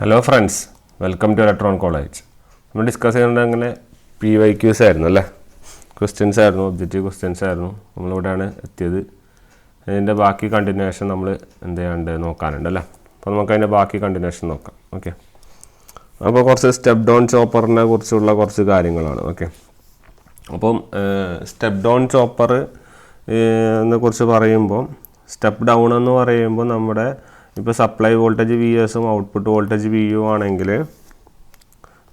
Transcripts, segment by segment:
Hello friends, welcome to electron college. നമ്മൾ discuss ചെയ്യുന്നത് അങ്ങനെ PYQs ആയിരുന്നു അല്ലേ, ക്വസ്റ്റ്യൻസ് ആയിരുന്നു, ഒബ്ജക്റ്റീവ് ക്വസ്റ്റ്യൻസ് ആയിരുന്നു. നമ്മളിവിടെയാണ് എത്തിയത്. അതിൻ്റെ ബാക്കി കണ്ടിന്യൂവേഷൻ നമ്മൾ എന്ത് ചെയ്യാണ്ട് നോക്കാനുണ്ട് അല്ലേ. അപ്പോൾ നമുക്ക് അതിൻ്റെ ബാക്കി കണ്ടിന്യൂവേഷൻ നോക്കാം. ഓക്കെ, അപ്പോൾ കുറച്ച് സ്റ്റെപ്പ് ഡൗൺ ചോപ്പറിനെ കുറിച്ചുള്ള കുറച്ച് കാര്യങ്ങളാണ്. ഓക്കെ, അപ്പം സ്റ്റെപ്പ് ഡൗൺ ചോപ്പർ നെ കുറിച്ച് പറയുമ്പോൾ, സ്റ്റെപ്പ് ഡൗൺ എന്ന് പറയുമ്പോൾ നമ്മുടെ ഇപ്പോൾ സപ്ലൈ വോൾട്ടേജ് VSഉം ഔട്ട്പുട്ട് വോൾട്ടേജ് VU ആണെങ്കിൽ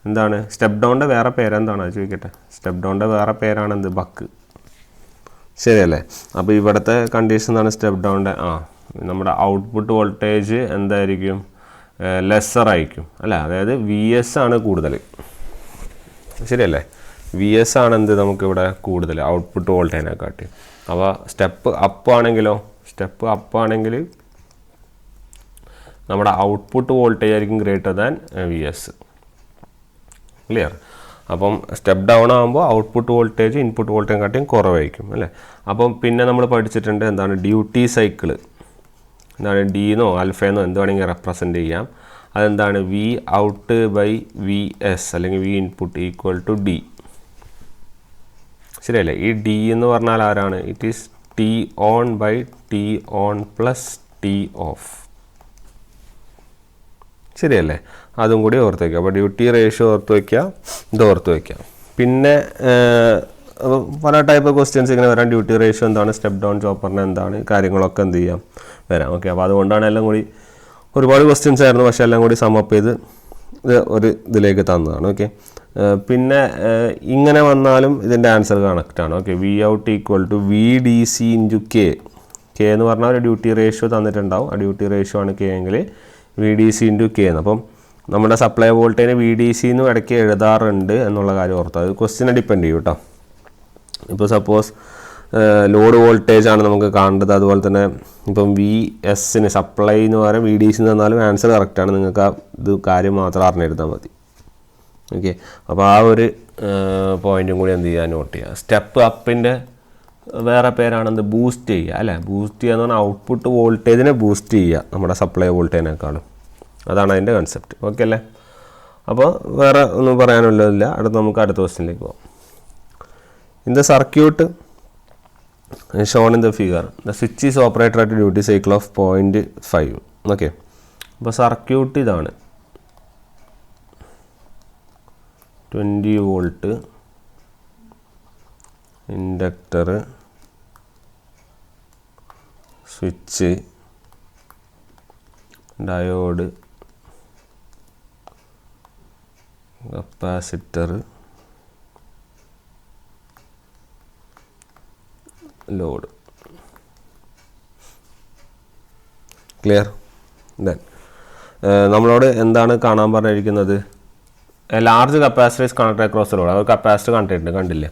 എന്താണ് സ്റ്റെപ്പ് ഡൗണിൻ്റെ വേറെ പേരെന്താണ് ചോദിക്കട്ടെ. സ്റ്റെപ്പ് ഡൗണിൻ്റെ വേറെ പേരാണ് എന്ത്, ബക്ക്, ശരിയല്ലേ. അപ്പോൾ ഇവിടുത്തെ കണ്ടീഷൻ എന്താണ്, സ്റ്റെപ്പ് ഡൗണിൻ്റെ നമ്മുടെ ഔട്ട്പുട്ട് വോൾട്ടേജ് എന്തായിരിക്കും, ലെസ്സർ ആയിരിക്കും അല്ലേ. അതായത് VS ആണ് കൂടുതൽ, ശരിയല്ലേ. VS ആണ് എന്ത് നമുക്കിവിടെ കൂടുതൽ ഔട്ട്പുട്ട് വോൾട്ടേജിനെക്കാട്ടി. അപ്പോൾ സ്റ്റെപ്പ് അപ്പ് ആണെങ്കിലോ, സ്റ്റെപ്പ് അപ്പ് ആണെങ്കിൽ നമ്മുടെ ഔട്ട്പുട്ട് വോൾട്ടേജ് ആയിരിക്കും ഗ്രേറ്റർ ദാൻ VS. ക്ലിയർ. അപ്പം സ്റ്റെപ്പ് ഡൗൺ ആകുമ്പോൾ ഔട്ട്പുട്ട് വോൾട്ടേജ് ഇൻപുട്ട് വോൾട്ടേജിനെക്കാട്ടിയും കുറവായിരിക്കും അല്ലേ. അപ്പം പിന്നെ നമ്മൾ പഠിച്ചിട്ടുണ്ട് എന്താണ് ഡ്യൂട്ടി സൈക്കിൾ, എന്താണ് D എന്നോ ആൽഫയെന്നോ എന്ത് വേണമെങ്കിൽ റെപ്രസെൻറ്റ് ചെയ്യാം. അതെന്താണ് V ഔട്ട് ബൈ VS അല്ലെങ്കിൽ V input equal to D, ശരിയല്ലേ. ഈ D എന്ന് പറഞ്ഞാൽ ആരാണ്, it is T on by T on plus T off, ശരിയല്ലേ. അതും കൂടി ഓർത്ത് വയ്ക്കുക. അപ്പോൾ ഡ്യൂട്ടി റേഷ്യോ ഓർത്ത് വയ്ക്കുക, ഇത് ഓർത്ത് വയ്ക്കുക. പിന്നെ പല ടൈപ്പ് ക്വസ്റ്റ്യൻസ് ഇങ്ങനെ വരാം. ഡ്യൂട്ടി റേഷ്യോ എന്താണ്, സ്റ്റെപ്പ് ഡൗൺ ചോപ്പറിന് എന്താണ്, കാര്യങ്ങളൊക്കെ എന്ത് ചെയ്യാം വരാം. ഓക്കെ, അപ്പോൾ അതുകൊണ്ടാണ് എല്ലാം കൂടി ഒരുപാട് ക്വസ്റ്റ്യൻസ് ആയിരുന്നു, പക്ഷേ എല്ലാം കൂടി സമപ്പ് ചെയ്ത് ഒരു ഇതിലേക്ക് തന്നതാണ്. ഓക്കെ, പിന്നെ ഇങ്ങനെ വന്നാലും ഇതിൻ്റെ ആൻസർ കണക്റ്റാണ്. Okay, V out equal to VDC into K. എന്ന് പറഞ്ഞാൽ ഒരു ഡ്യൂട്ടി റേഷ്യോ തന്നിട്ടുണ്ടാവും. ആ ഡ്യൂട്ടി റേഷ്യോ ആണ് K എങ്കിൽ VDC ഇൻറ്റു K എന്ന്. അപ്പം നമ്മുടെ സപ്ലൈ വോൾട്ടേജിന് VDC എന്നും ഇടയ്ക്ക് എഴുതാറുണ്ട് എന്നുള്ള കാര്യം ഓർത്താൽ അത് ക്വസ്റ്റ്യനെ ഡിപ്പെൻഡ് ചെയ്യും കേട്ടോ. ഇപ്പോൾ സപ്പോസ് ലോഡ് വോൾട്ടേജ് ആണ് നമുക്ക് കാണേണ്ടത്, അതുപോലെ തന്നെ ഇപ്പം VSന് സപ്ലൈ എന്ന് പറയാൻ VDC എന്ന് തന്നാലും ആൻസർ കറക്റ്റാണ്. നിങ്ങൾക്ക് ആ ഇത് കാര്യം മാത്രം അറിഞ്ഞിരുന്നാൽ മതി. ഓക്കെ, അപ്പോൾ ആ ഒരു പോയിൻറ്റും കൂടി എന്ത് ചെയ്യുക, നോട്ട് ചെയ്യുക. സ്റ്റെപ്പ് അപ്പിൻ്റെ വേറെ പേരാണെന്ത്, ബൂസ്റ്റ് ചെയ്യുക അല്ലേ. ബൂസ്റ്റ് ചെയ്യുക എന്ന് പറഞ്ഞാൽ ഔട്ട്പുട്ട് വോൾട്ടേജിനെ ബൂസ്റ്റ് ചെയ്യുക നമ്മുടെ സപ്ലൈ വോൾട്ടേജിനേക്കാളും. അതാണ് അതിൻ്റെ കൺസെപ്റ്റ്. ഓക്കെ അല്ലേ. അപ്പോൾ വേറെ ഒന്നും പറയാനുള്ളതില്ല. നമുക്ക് അടുത്ത ക്വസ്റ്റ്യനിലേക്ക് പോകാം. In the circuit shown in the figure the switch is operated at duty cycle of 0.5. Okay, അപ്പോൾ സർക്യൂട്ട് ഇതാണ് 20 volt, inductor, switch, diode, capacitor, load. Clear. Then നമ്മളോട് എന്താണ് കാണാൻ പറഞ്ഞിരിക്കുന്നത്, large capacitor is connected across the load. അവർ capacitor കണ്ടിട്ടുണ്ട്, കണ്ടില്ലേ.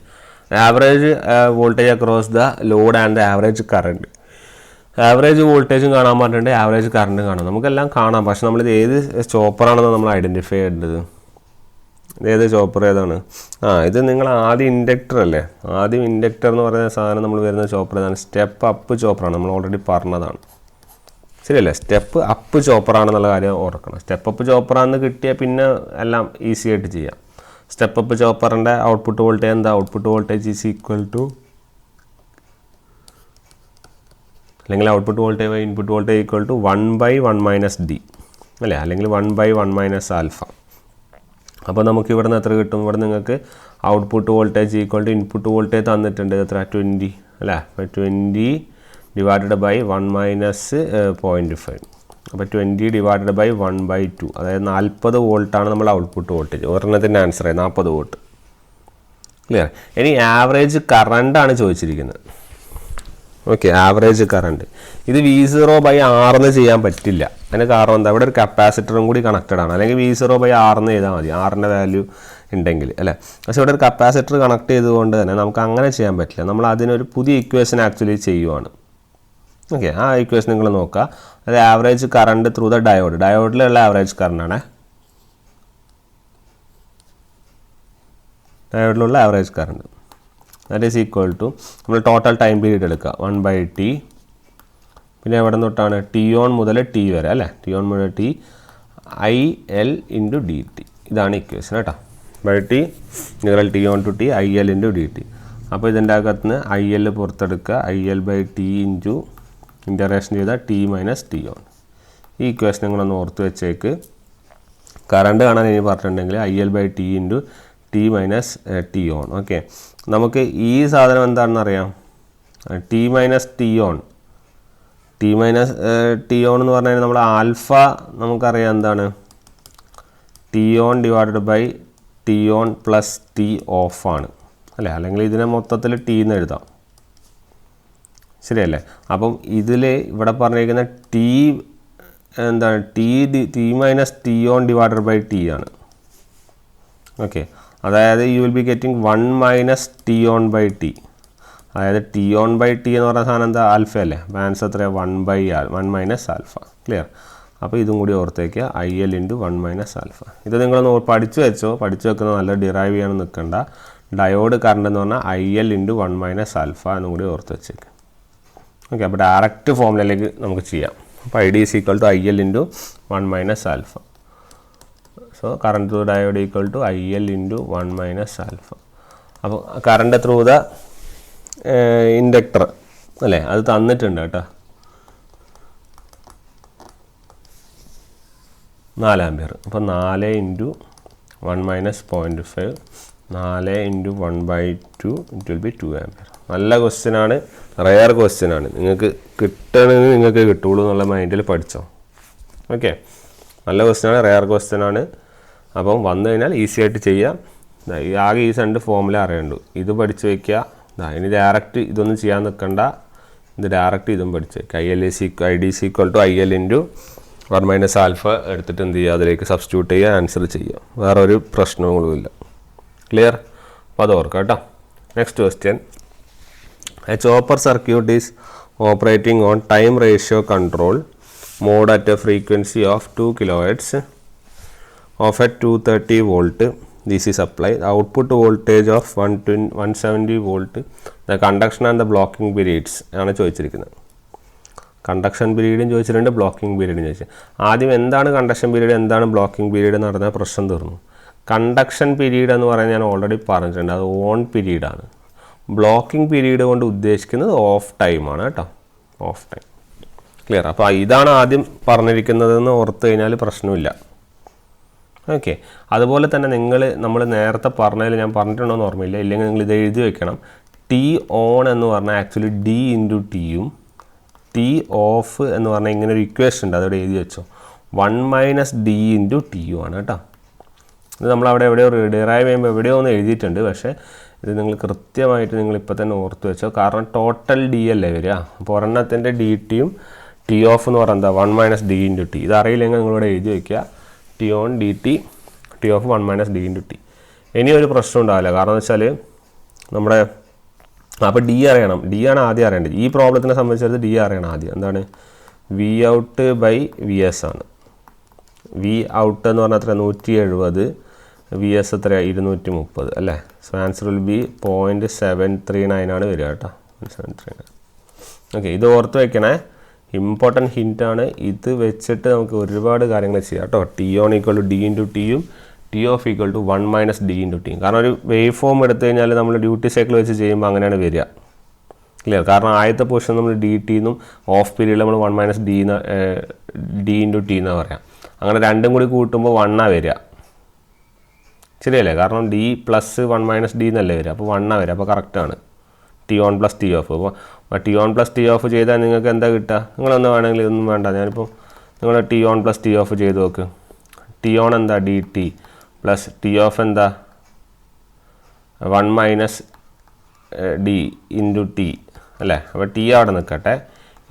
Average voltage across the load and average current. Average വോൾട്ടേജും കാണാൻ പറഞ്ഞിട്ടുണ്ട്, ആവറേജ് കറണ്ടും കാണാം. നമുക്കെല്ലാം കാണാം, പക്ഷെ നമ്മളിത് ഏത് ചോപ്പറാണെന്ന് നമ്മൾ ഐഡൻറ്റിഫൈ ചെയ്യേണ്ടത്. ഏത് ചോപ്പർ ഏതാണ്? ഇത് നിങ്ങൾ ആദ്യം ഇൻഡക്ടർ അല്ലേ. ആദ്യം ഇൻഡക്ടർ എന്ന് പറയുന്ന സാധനം നമ്മൾ വരുന്ന ചോപ്പർ ഏതാണ്, സ്റ്റെപ്പ് അപ്പ് ചോപ്പറാണ്. നമ്മൾ ഓൾറെഡി പറഞ്ഞതാണ്, ശരിയല്ലേ. സ്റ്റെപ്പ് അപ്പ് ചോപ്പറാണെന്നുള്ള കാര്യം ഓർക്കണം. സ്റ്റെപ്പ് അപ്പ് ചോപ്പറാണെന്ന് കിട്ടിയാൽ പിന്നെ എല്ലാം ഈസി ആയിട്ട് ചെയ്യാം. സ്റ്റെപ്പ് അപ്പ് ചോപ്പറിൻ്റെ ഔട്ട്പുട്ട് വോൾട്ടേജ് എന്താ, output voltage is equal to, അല്ലെങ്കിൽ output voltage by input voltage equal to 1/1 - D അല്ലേ, അല്ലെങ്കിൽ 1/1 - ആൽഫ. അപ്പോൾ നമുക്ക് ഇവിടെ നിന്ന് എത്ര കിട്ടും, ഇവിടെ നിങ്ങൾക്ക് output voltage equal to input voltage തന്നിട്ടുണ്ട് എത്ര, 20 അല്ലേ. അപ്പോൾ 20 ഡിവൈഡഡ് ബൈ 1 - 0.5. അപ്പോൾ 20 ഡിവൈഡഡ് ബൈ 1/2, അതായത് 40 വോൾട്ടാണ് നമ്മൾ ഔട്ട്പുട്ട് വോൾട്ടേജ്. ഒരെണ്ണത്തിൻ്റെ ആൻസർ 40 വോൾട്ട്. ക്ലിയർ. ഇനി ആവറേജ് കറണ്ടാണ് ചോദിച്ചിരിക്കുന്നത്. ഓക്കെ, ആവറേജ് കറണ്ട് ഇത് V0/R എന്ന് ചെയ്യാൻ പറ്റില്ല. അതിന് കാരണം എന്താ, ഇവിടെ ഒരു കപ്പാസിറ്ററും കൂടി കണക്റ്റഡ് ആണ്. അല്ലെങ്കിൽ V0/R എന്ന് ചെയ്താൽ മതി, ആറിൻ്റെ വാല്യൂ ഉണ്ടെങ്കിൽ അല്ലേ. പക്ഷേ ഇവിടെ ഒരു കപ്പാസിറ്റർ കണക്ട് ചെയ്തുകൊണ്ട് തന്നെ നമുക്ക് അങ്ങനെ ചെയ്യാൻ പറ്റില്ല. നമ്മൾ അതിനൊരു പുതിയ ഇക്വേഷൻ ആക്ച്വലി ചെയ്യുവാണ്. ഓക്കെ, ആ ഇക്വേഷൻ നിങ്ങൾ നോക്കുക. അത് average current through the diode, ഡയോഡിലുള്ള ആവറേജ് കറണ്ടാണ്, ഡയോഡിലുള്ള average current. That is equal to നമ്മൾ ടോട്ടൽ ടൈം പീരീഡ് എടുക്കുക 1/T. പിന്നെ എവിടെ തൊട്ടാണ്, T on മുതൽ T വരെ അല്ലേ. T on മുതൽ T I L into D T. ഇതാണ് ഇക്വേഷൻ കേട്ടോ. By T integral T on to T I L into D T. അപ്പോൾ ഇതിൻ്റെ അകത്ത് നിന്ന് ഐ എൽ പുറത്തെടുക്കുക, I L by T into integration ചെയ്താൽ ടി മൈനസ് ടി ഓൺ. ഈ equation നിങ്ങളൊന്ന് ഓർത്ത് വെച്ചേക്ക്. കറണ്ട് കാണാൻ ഇനി പറഞ്ഞിട്ടുണ്ടെങ്കിൽ I L by T into T minus T on. Okay, നമുക്ക് ഈ സാധനം എന്താണെന്ന് അറിയാം, T minus T on. T minus T on എന്ന് പറഞ്ഞു കഴിഞ്ഞാൽ നമ്മൾ ആൽഫ നമുക്കറിയാം എന്താണ്, T on divided by T on plus T off ആണ് അല്ലേ, അല്ലെങ്കിൽ ഇതിനെ മൊത്തത്തിൽ ടി എന്ന് എഴുതാം, ശരിയല്ലേ. അപ്പം ഇതിൽ ഇവിടെ പറഞ്ഞിരിക്കുന്ന ടി എന്താണ്, T minus T on divided by T ആണ്. ഓക്കെ, അതായത് you will be getting 1 minus T on by T. അതായത് ടി ഓൺ ബൈ ടി എന്ന് പറയുന്ന സാധനം എന്താ, ആൽഫ അല്ലേ. അപ്പോൾ ആൻസർ എത്രയാണ്, 1 മൈനസ് ആൽഫ. ക്ലിയർ. അപ്പോൾ ഇതും കൂടി ഓർത്തേക്കുക, I L into 1 minus alpha. ഇത് നിങ്ങളൊന്ന് പഠിച്ചു വെച്ചോ, പഠിച്ചു വെക്കുന്നത് നല്ല ഡിറൈവ് ചെയ്യാൻ നിൽക്കണ്ട. ഡയോഡ് കറണ്ട് എന്ന് പറഞ്ഞാൽ I L into 1 minus alpha എന്നും കൂടി ഓർത്ത് വെച്ചേക്ക്. ഓക്കെ, അപ്പോൾ ഡയറക്റ്റ് ഫോമിലേക്ക് നമുക്ക് ചെയ്യാം. അപ്പോൾ I D is equal to I L into 1 minus alpha. So current through diode equal to I L into 1 minus alpha. അപ്പോൾ കറണ്ട് ത്രൂ ദ ഇൻഡക്ടർ അല്ലേ, അത് തന്നിട്ടുണ്ട് കേട്ടോ, 4 ആംപിയർ. അപ്പോൾ 4 into 1 minus 0.5, 4 into 1/2 it will be 2 ampere. നല്ല ക്വസ്റ്റ്യനാണ്, rare ക്വസ്റ്റ്യനാണ്. നിങ്ങൾക്ക് കിട്ടണമെങ്കിൽ നിങ്ങൾക്ക് കിട്ടുള്ളൂ എന്നുള്ള മൈൻഡിൽ പഠിച്ചോ. ഓക്കെ, നല്ല ക്വസ്റ്റ്യനാണ്, റെയർ ക്വസ്റ്റ്യനാണ്. അപ്പം വന്നു കഴിഞ്ഞാൽ ഈസി ആയിട്ട് ചെയ്യാം. ആകെ ഈ 2 ഫോമുല അറിയണ്ടു. ഇത് പഠിച്ച് വയ്ക്കുക. ഇനി ഡയറക്റ്റ് ഇതൊന്നും ചെയ്യാൻ നിൽക്കണ്ട, ഇത് ഡയറക്റ്റ് ഇതും പഠിച്ച് വയ്ക്കുക. I D C equal to I L into 1 minus alpha എടുത്തിട്ട് എന്ത് ചെയ്യുക, അതിലേക്ക് സബ്സ്റ്റിറ്റ്യൂട്ട് ചെയ്യുക, ആൻസർ ചെയ്യുക. വേറെ ഒരു പ്രശ്നങ്ങളുമില്ല. ക്ലിയർ. അപ്പോൾ അത് ഓർക്കാം കേട്ടോ. Next question. A chopper circuit is operating on time ratio control mode at a frequency of 2 kHz of at 230 volt DC supply. The output voltage of 170 volt. The conduction and the blocking periods ആണ് ചോദിച്ചിരിക്കുന്നത്. Conduction പീരീഡും ചോദിച്ചിട്ടുണ്ട്, blocking പീരീഡും ചോദിച്ചു. ആദ്യം എന്താണ് conduction period, എന്താണ് blocking period എന്ന് പറഞ്ഞാൽ പ്രശ്നം തീർന്നു. കണ്ടക്ഷൻ പീരീഡ് എന്ന് പറഞ്ഞാൽ ഞാൻ ഓൾറെഡി പറഞ്ഞിട്ടുണ്ട്, അത് ഓൺ പീരീഡാണ്. ബ്ലോക്കിംഗ് പീരീഡ് കൊണ്ട് ഉദ്ദേശിക്കുന്നത് ഓഫ് ടൈമാണ് കേട്ടോ, ഓഫ് ടൈം. ക്ലിയർ. അപ്പോൾ ഇതാണ് ആദ്യം പറഞ്ഞിരിക്കുന്നതെന്ന് ഓർത്ത് കഴിഞ്ഞാൽ പ്രശ്നമില്ല. ഓക്കെ, അതുപോലെ തന്നെ നമ്മൾ നേരത്തെ പറഞ്ഞതിൽ ഞാൻ പറഞ്ഞിട്ടുണ്ടോ എന്ന് ഓർമ്മയില്ല, ഇല്ലെങ്കിൽ നിങ്ങൾ ഇത് എഴുതി വെക്കണം. ടി ഓൺ എന്ന് പറഞ്ഞാൽ ആക്ച്വലി ഡി ഇൻറ്റു ടിയും ടി ഓഫ് എന്ന് പറഞ്ഞാൽ ഇങ്ങനെ ഒരു ഇക്വേഷൻ ഉണ്ട്, അതവിടെ എഴുതി വെച്ചോ, 1 minus D into T U ആണ് കേട്ടോ. ഇത് നമ്മളവിടെ എവിടെയോ ഡിറൈവ് ചെയ്യുമ്പോൾ എവിടെയോ ഒന്ന് എഴുതിയിട്ടുണ്ട്, പക്ഷേ ഇത് നിങ്ങൾ കൃത്യമായിട്ട് നിങ്ങളിപ്പോൾ തന്നെ ഓർത്ത് വെച്ചോ. കാരണം ടോട്ടൽ ഡി അല്ലേ വരിക. അപ്പോൾ ഒരെണ്ണത്തിൻ്റെ ഡി ടിയും ടി ഓഫ് എന്ന് പറഞ്ഞാൽ എന്താ, 1 മൈനസ് ഡി ഇൻറ്റു ടി. ഇതറിയില്ലെങ്കിൽ നിങ്ങളിവിടെ എഴുതി വയ്ക്കുക, T on D T, T of 1 minus D into T. ഇനി ഒരു പ്രശ്നം ഉണ്ടാവില്ല. കാരണം എന്ന് വെച്ചാൽ നമ്മുടെ അപ്പോൾ ഡി അറിയണം, ഡി ആണ് ആദ്യം അറിയേണ്ടത്. ഈ പ്രോബ്ലത്തിനെ സംബന്ധിച്ചത് ഡി അറിയണം ആദ്യം. എന്താണ്, V out by V S ആണ്. വി ഔട്ട് എന്ന് പറഞ്ഞാൽ എത്ര, 170, വി എസ് എത്ര, 230 അല്ലേ. സോ ആൻസർ വിൽ ബി 0.739 ആണ് വരിക കേട്ടോ, 739. ഓക്കെ, ഇത് ഓർത്ത് വയ്ക്കണേ, ഇമ്പോർട്ടൻറ്റ് ഹിൻ്റാണ്. ഇത് വെച്ചിട്ട് നമുക്ക് ഒരുപാട് കാര്യങ്ങൾ ചെയ്യാം കേട്ടോ. T on equal to D into ടിയും T off equal to 1 minus D into ടിയും. കാരണം ഒരു വേവ് ഫോം എടുത്തു കഴിഞ്ഞാൽ നമ്മൾ ഡ്യൂട്ടി സൈക്കിൾ വെച്ച് ചെയ്യുമ്പോൾ അങ്ങനെയാണ് വരിക. ക്ലിയർ. കാരണം ആദ്യത്തെ പൊസിഷൻ നമ്മൾ ഡി ടി എന്നും ഓഫ് പീരീഡിൽ നമ്മൾ 1 മൈനസ് ഡി ഇൻറ്റു ടി എന്നാണ് പറയാം. അങ്ങനെ രണ്ടും കൂടി കൂട്ടുമ്പോൾ 1 വരിക, ശരിയല്ലേ. കാരണം ഡി പ്ലസ് 1 മൈനസ് ഡി എന്നല്ലേ വരിക, അപ്പോൾ 1 വരിക. അപ്പോൾ കറക്റ്റാണ് T on plus T off. അപ്പോൾ T on plus T off ചെയ്താൽ നിങ്ങൾക്ക് എന്താ കിട്ടുക, നിങ്ങളൊന്നും വേണമെങ്കിൽ ഇതൊന്നും വേണ്ട, ഞാനിപ്പോൾ നിങ്ങൾ T on plus T of ചെയ്ത് നോക്ക്. ടി ഓൺ എന്താ, D T plus T of എന്താ, 1 മൈനസ് ഡി ഇൻറ്റു ടി അല്ലേ. അപ്പോൾ ടി അവിടെ നിൽക്കട്ടെ,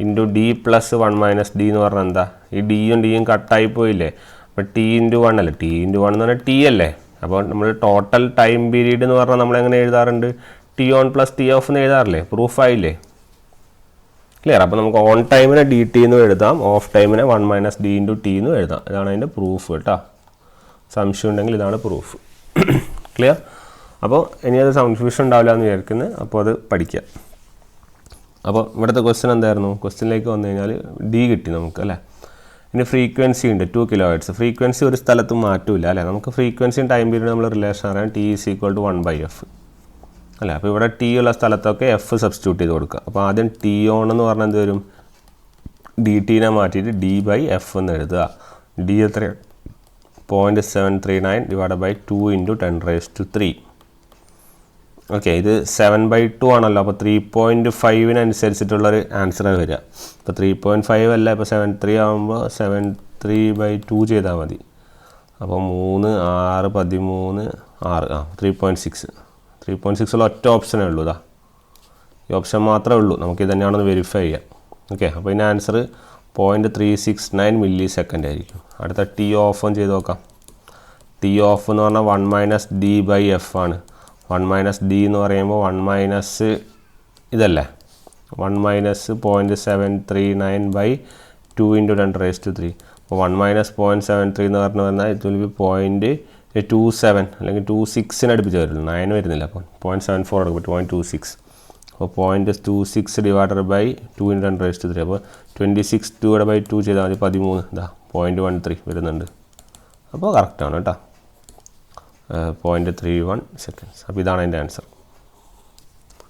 into D plus 1 minus D എന്ന് പറഞ്ഞാൽ എന്താ, ഈ ഡിയും ഡിയും കട്ടായി പോയില്ലേ. അപ്പോൾ ടി ഇൻറ്റു 1 അല്ലേ, ടി ഇൻറ്റു 1 എന്ന് പറഞ്ഞാൽ ടി അല്ലേ. അപ്പോൾ നമ്മൾ ടോട്ടൽ ടൈം പീരീഡ് എന്ന് പറഞ്ഞാൽ നമ്മളെങ്ങനെ എഴുതാറുണ്ട്, T on plus T of എന്ന് എഴുതാറില്ലേ, പ്രൂഫായില്ലേ. ക്ലിയർ. അപ്പോൾ നമുക്ക് ഓൺ ടൈമിനെ ഡി ടി എന്ന് എഴുതാം, ഓഫ് ടൈമിനെ 1 മൈനസ് ഡി ഇൻറ്റു ടി എന്ന് എഴുതാം. ഇതാണ് അതിൻ്റെ പ്രൂഫ് കേട്ടോ. സംശയം ഉണ്ടെങ്കിൽ ഇതാണ് പ്രൂഫ്. ക്ലിയർ. അപ്പോൾ ഇനി അത് കൺഫ്യൂഷൻ ഉണ്ടാവില്ല എന്ന് വിചാരിക്കുന്നത്, അപ്പോൾ അത് പഠിക്കുക. അപ്പോൾ ഇവിടുത്തെ ക്വസ്റ്റ്യൻ എന്തായിരുന്നു, ക്വസ്റ്റ്യനിലേക്ക് വന്നു കഴിഞ്ഞാൽ ഡി കിട്ടി നമുക്ക് അല്ലേ. ഇനി ഫ്രീക്വൻസി ഉണ്ട് 2 kHz. ഫ്രീക്വൻസി ഒരു സ്ഥലത്തും മാറ്റില്ല അല്ലേ. നമുക്ക് ഫ്രീക്വൻസിയും ടൈം പീരീഡ് നമ്മൾ റിലേഷൻ അറിയാം. T = 1/f അല്ലേ. അപ്പോൾ ഇവിടെ ടി ഉള്ള സ്ഥലത്തൊക്കെ എഫ് സബ്സ്റ്റിറ്റ്യൂട്ട് ചെയ്ത് കൊടുക്കുക. അപ്പോൾ ആദ്യം ടി ഓൺ എന്ന് പറഞ്ഞാൽ എന്ത് വരും, ഡി ടീനെ മാറ്റിയിട്ട് D/f എന്ന് എഴുതുക. ഡി എത്രയാണ്, 0.739 / 2 × 10⁻³ ഓക്കെ. ഇത് 7/2 ആണല്ലോ. അപ്പോൾ 3.5 ആൻസറാണ് വരിക. ഇപ്പോൾ 3.5 അല്ല, ഇപ്പോൾ 7.3 ആകുമ്പോൾ 7.3/2 ചെയ്താൽ മതി. അപ്പോൾ 3, 6, 13, 6 3.6. 3.6 ഉള്ള ഒറ്റ ഓപ്ഷനേ ഉള്ളൂ. ഇതാ ഈ ഓപ്ഷൻ മാത്രമേ ഉള്ളൂ. നമുക്ക് ഇത് തന്നെയാണെന്ന് വെരിഫൈ ചെയ്യാം. ഓക്കെ. അപ്പോൾ ഇതിൻ്റെ ആൻസർ 0.369 millisecond ആയിരിക്കും. അടുത്ത ടി ഓഫ് ചെയ്ത് നോക്കാം. ടി ഓഫ് എന്ന് പറഞ്ഞാൽ 1 - D/f ആണ്. 1 - D എന്ന് പറയുമ്പോൾ 1 - ഇതല്ലേ, 1 - 0.739/2 × 10⁻³ അപ്പോൾ 1 - 0.73 എന്ന് പറഞ്ഞു പറഞ്ഞാൽ ഇത് വിൽ ബി 0.27 അല്ലെങ്കിൽ 26 അടുപ്പിച്ച് വരുള്ളൂ. 9 വരുന്നില്ല. അപ്പോൾ 0.74 എടുക്കും, 0.26. അപ്പോൾ 0.26 / 2 × 10⁻³ അപ്പോൾ 26 2/2 ചെയ്താൽ മതി. 13 ഇതാ 0.13 വരുന്നുണ്ട്. അപ്പോൾ കറക്റ്റാണ് കേട്ടോ, 0.31 seconds. അപ്പോൾ ഇതാണ് അതിൻ്റെ ആൻസർ.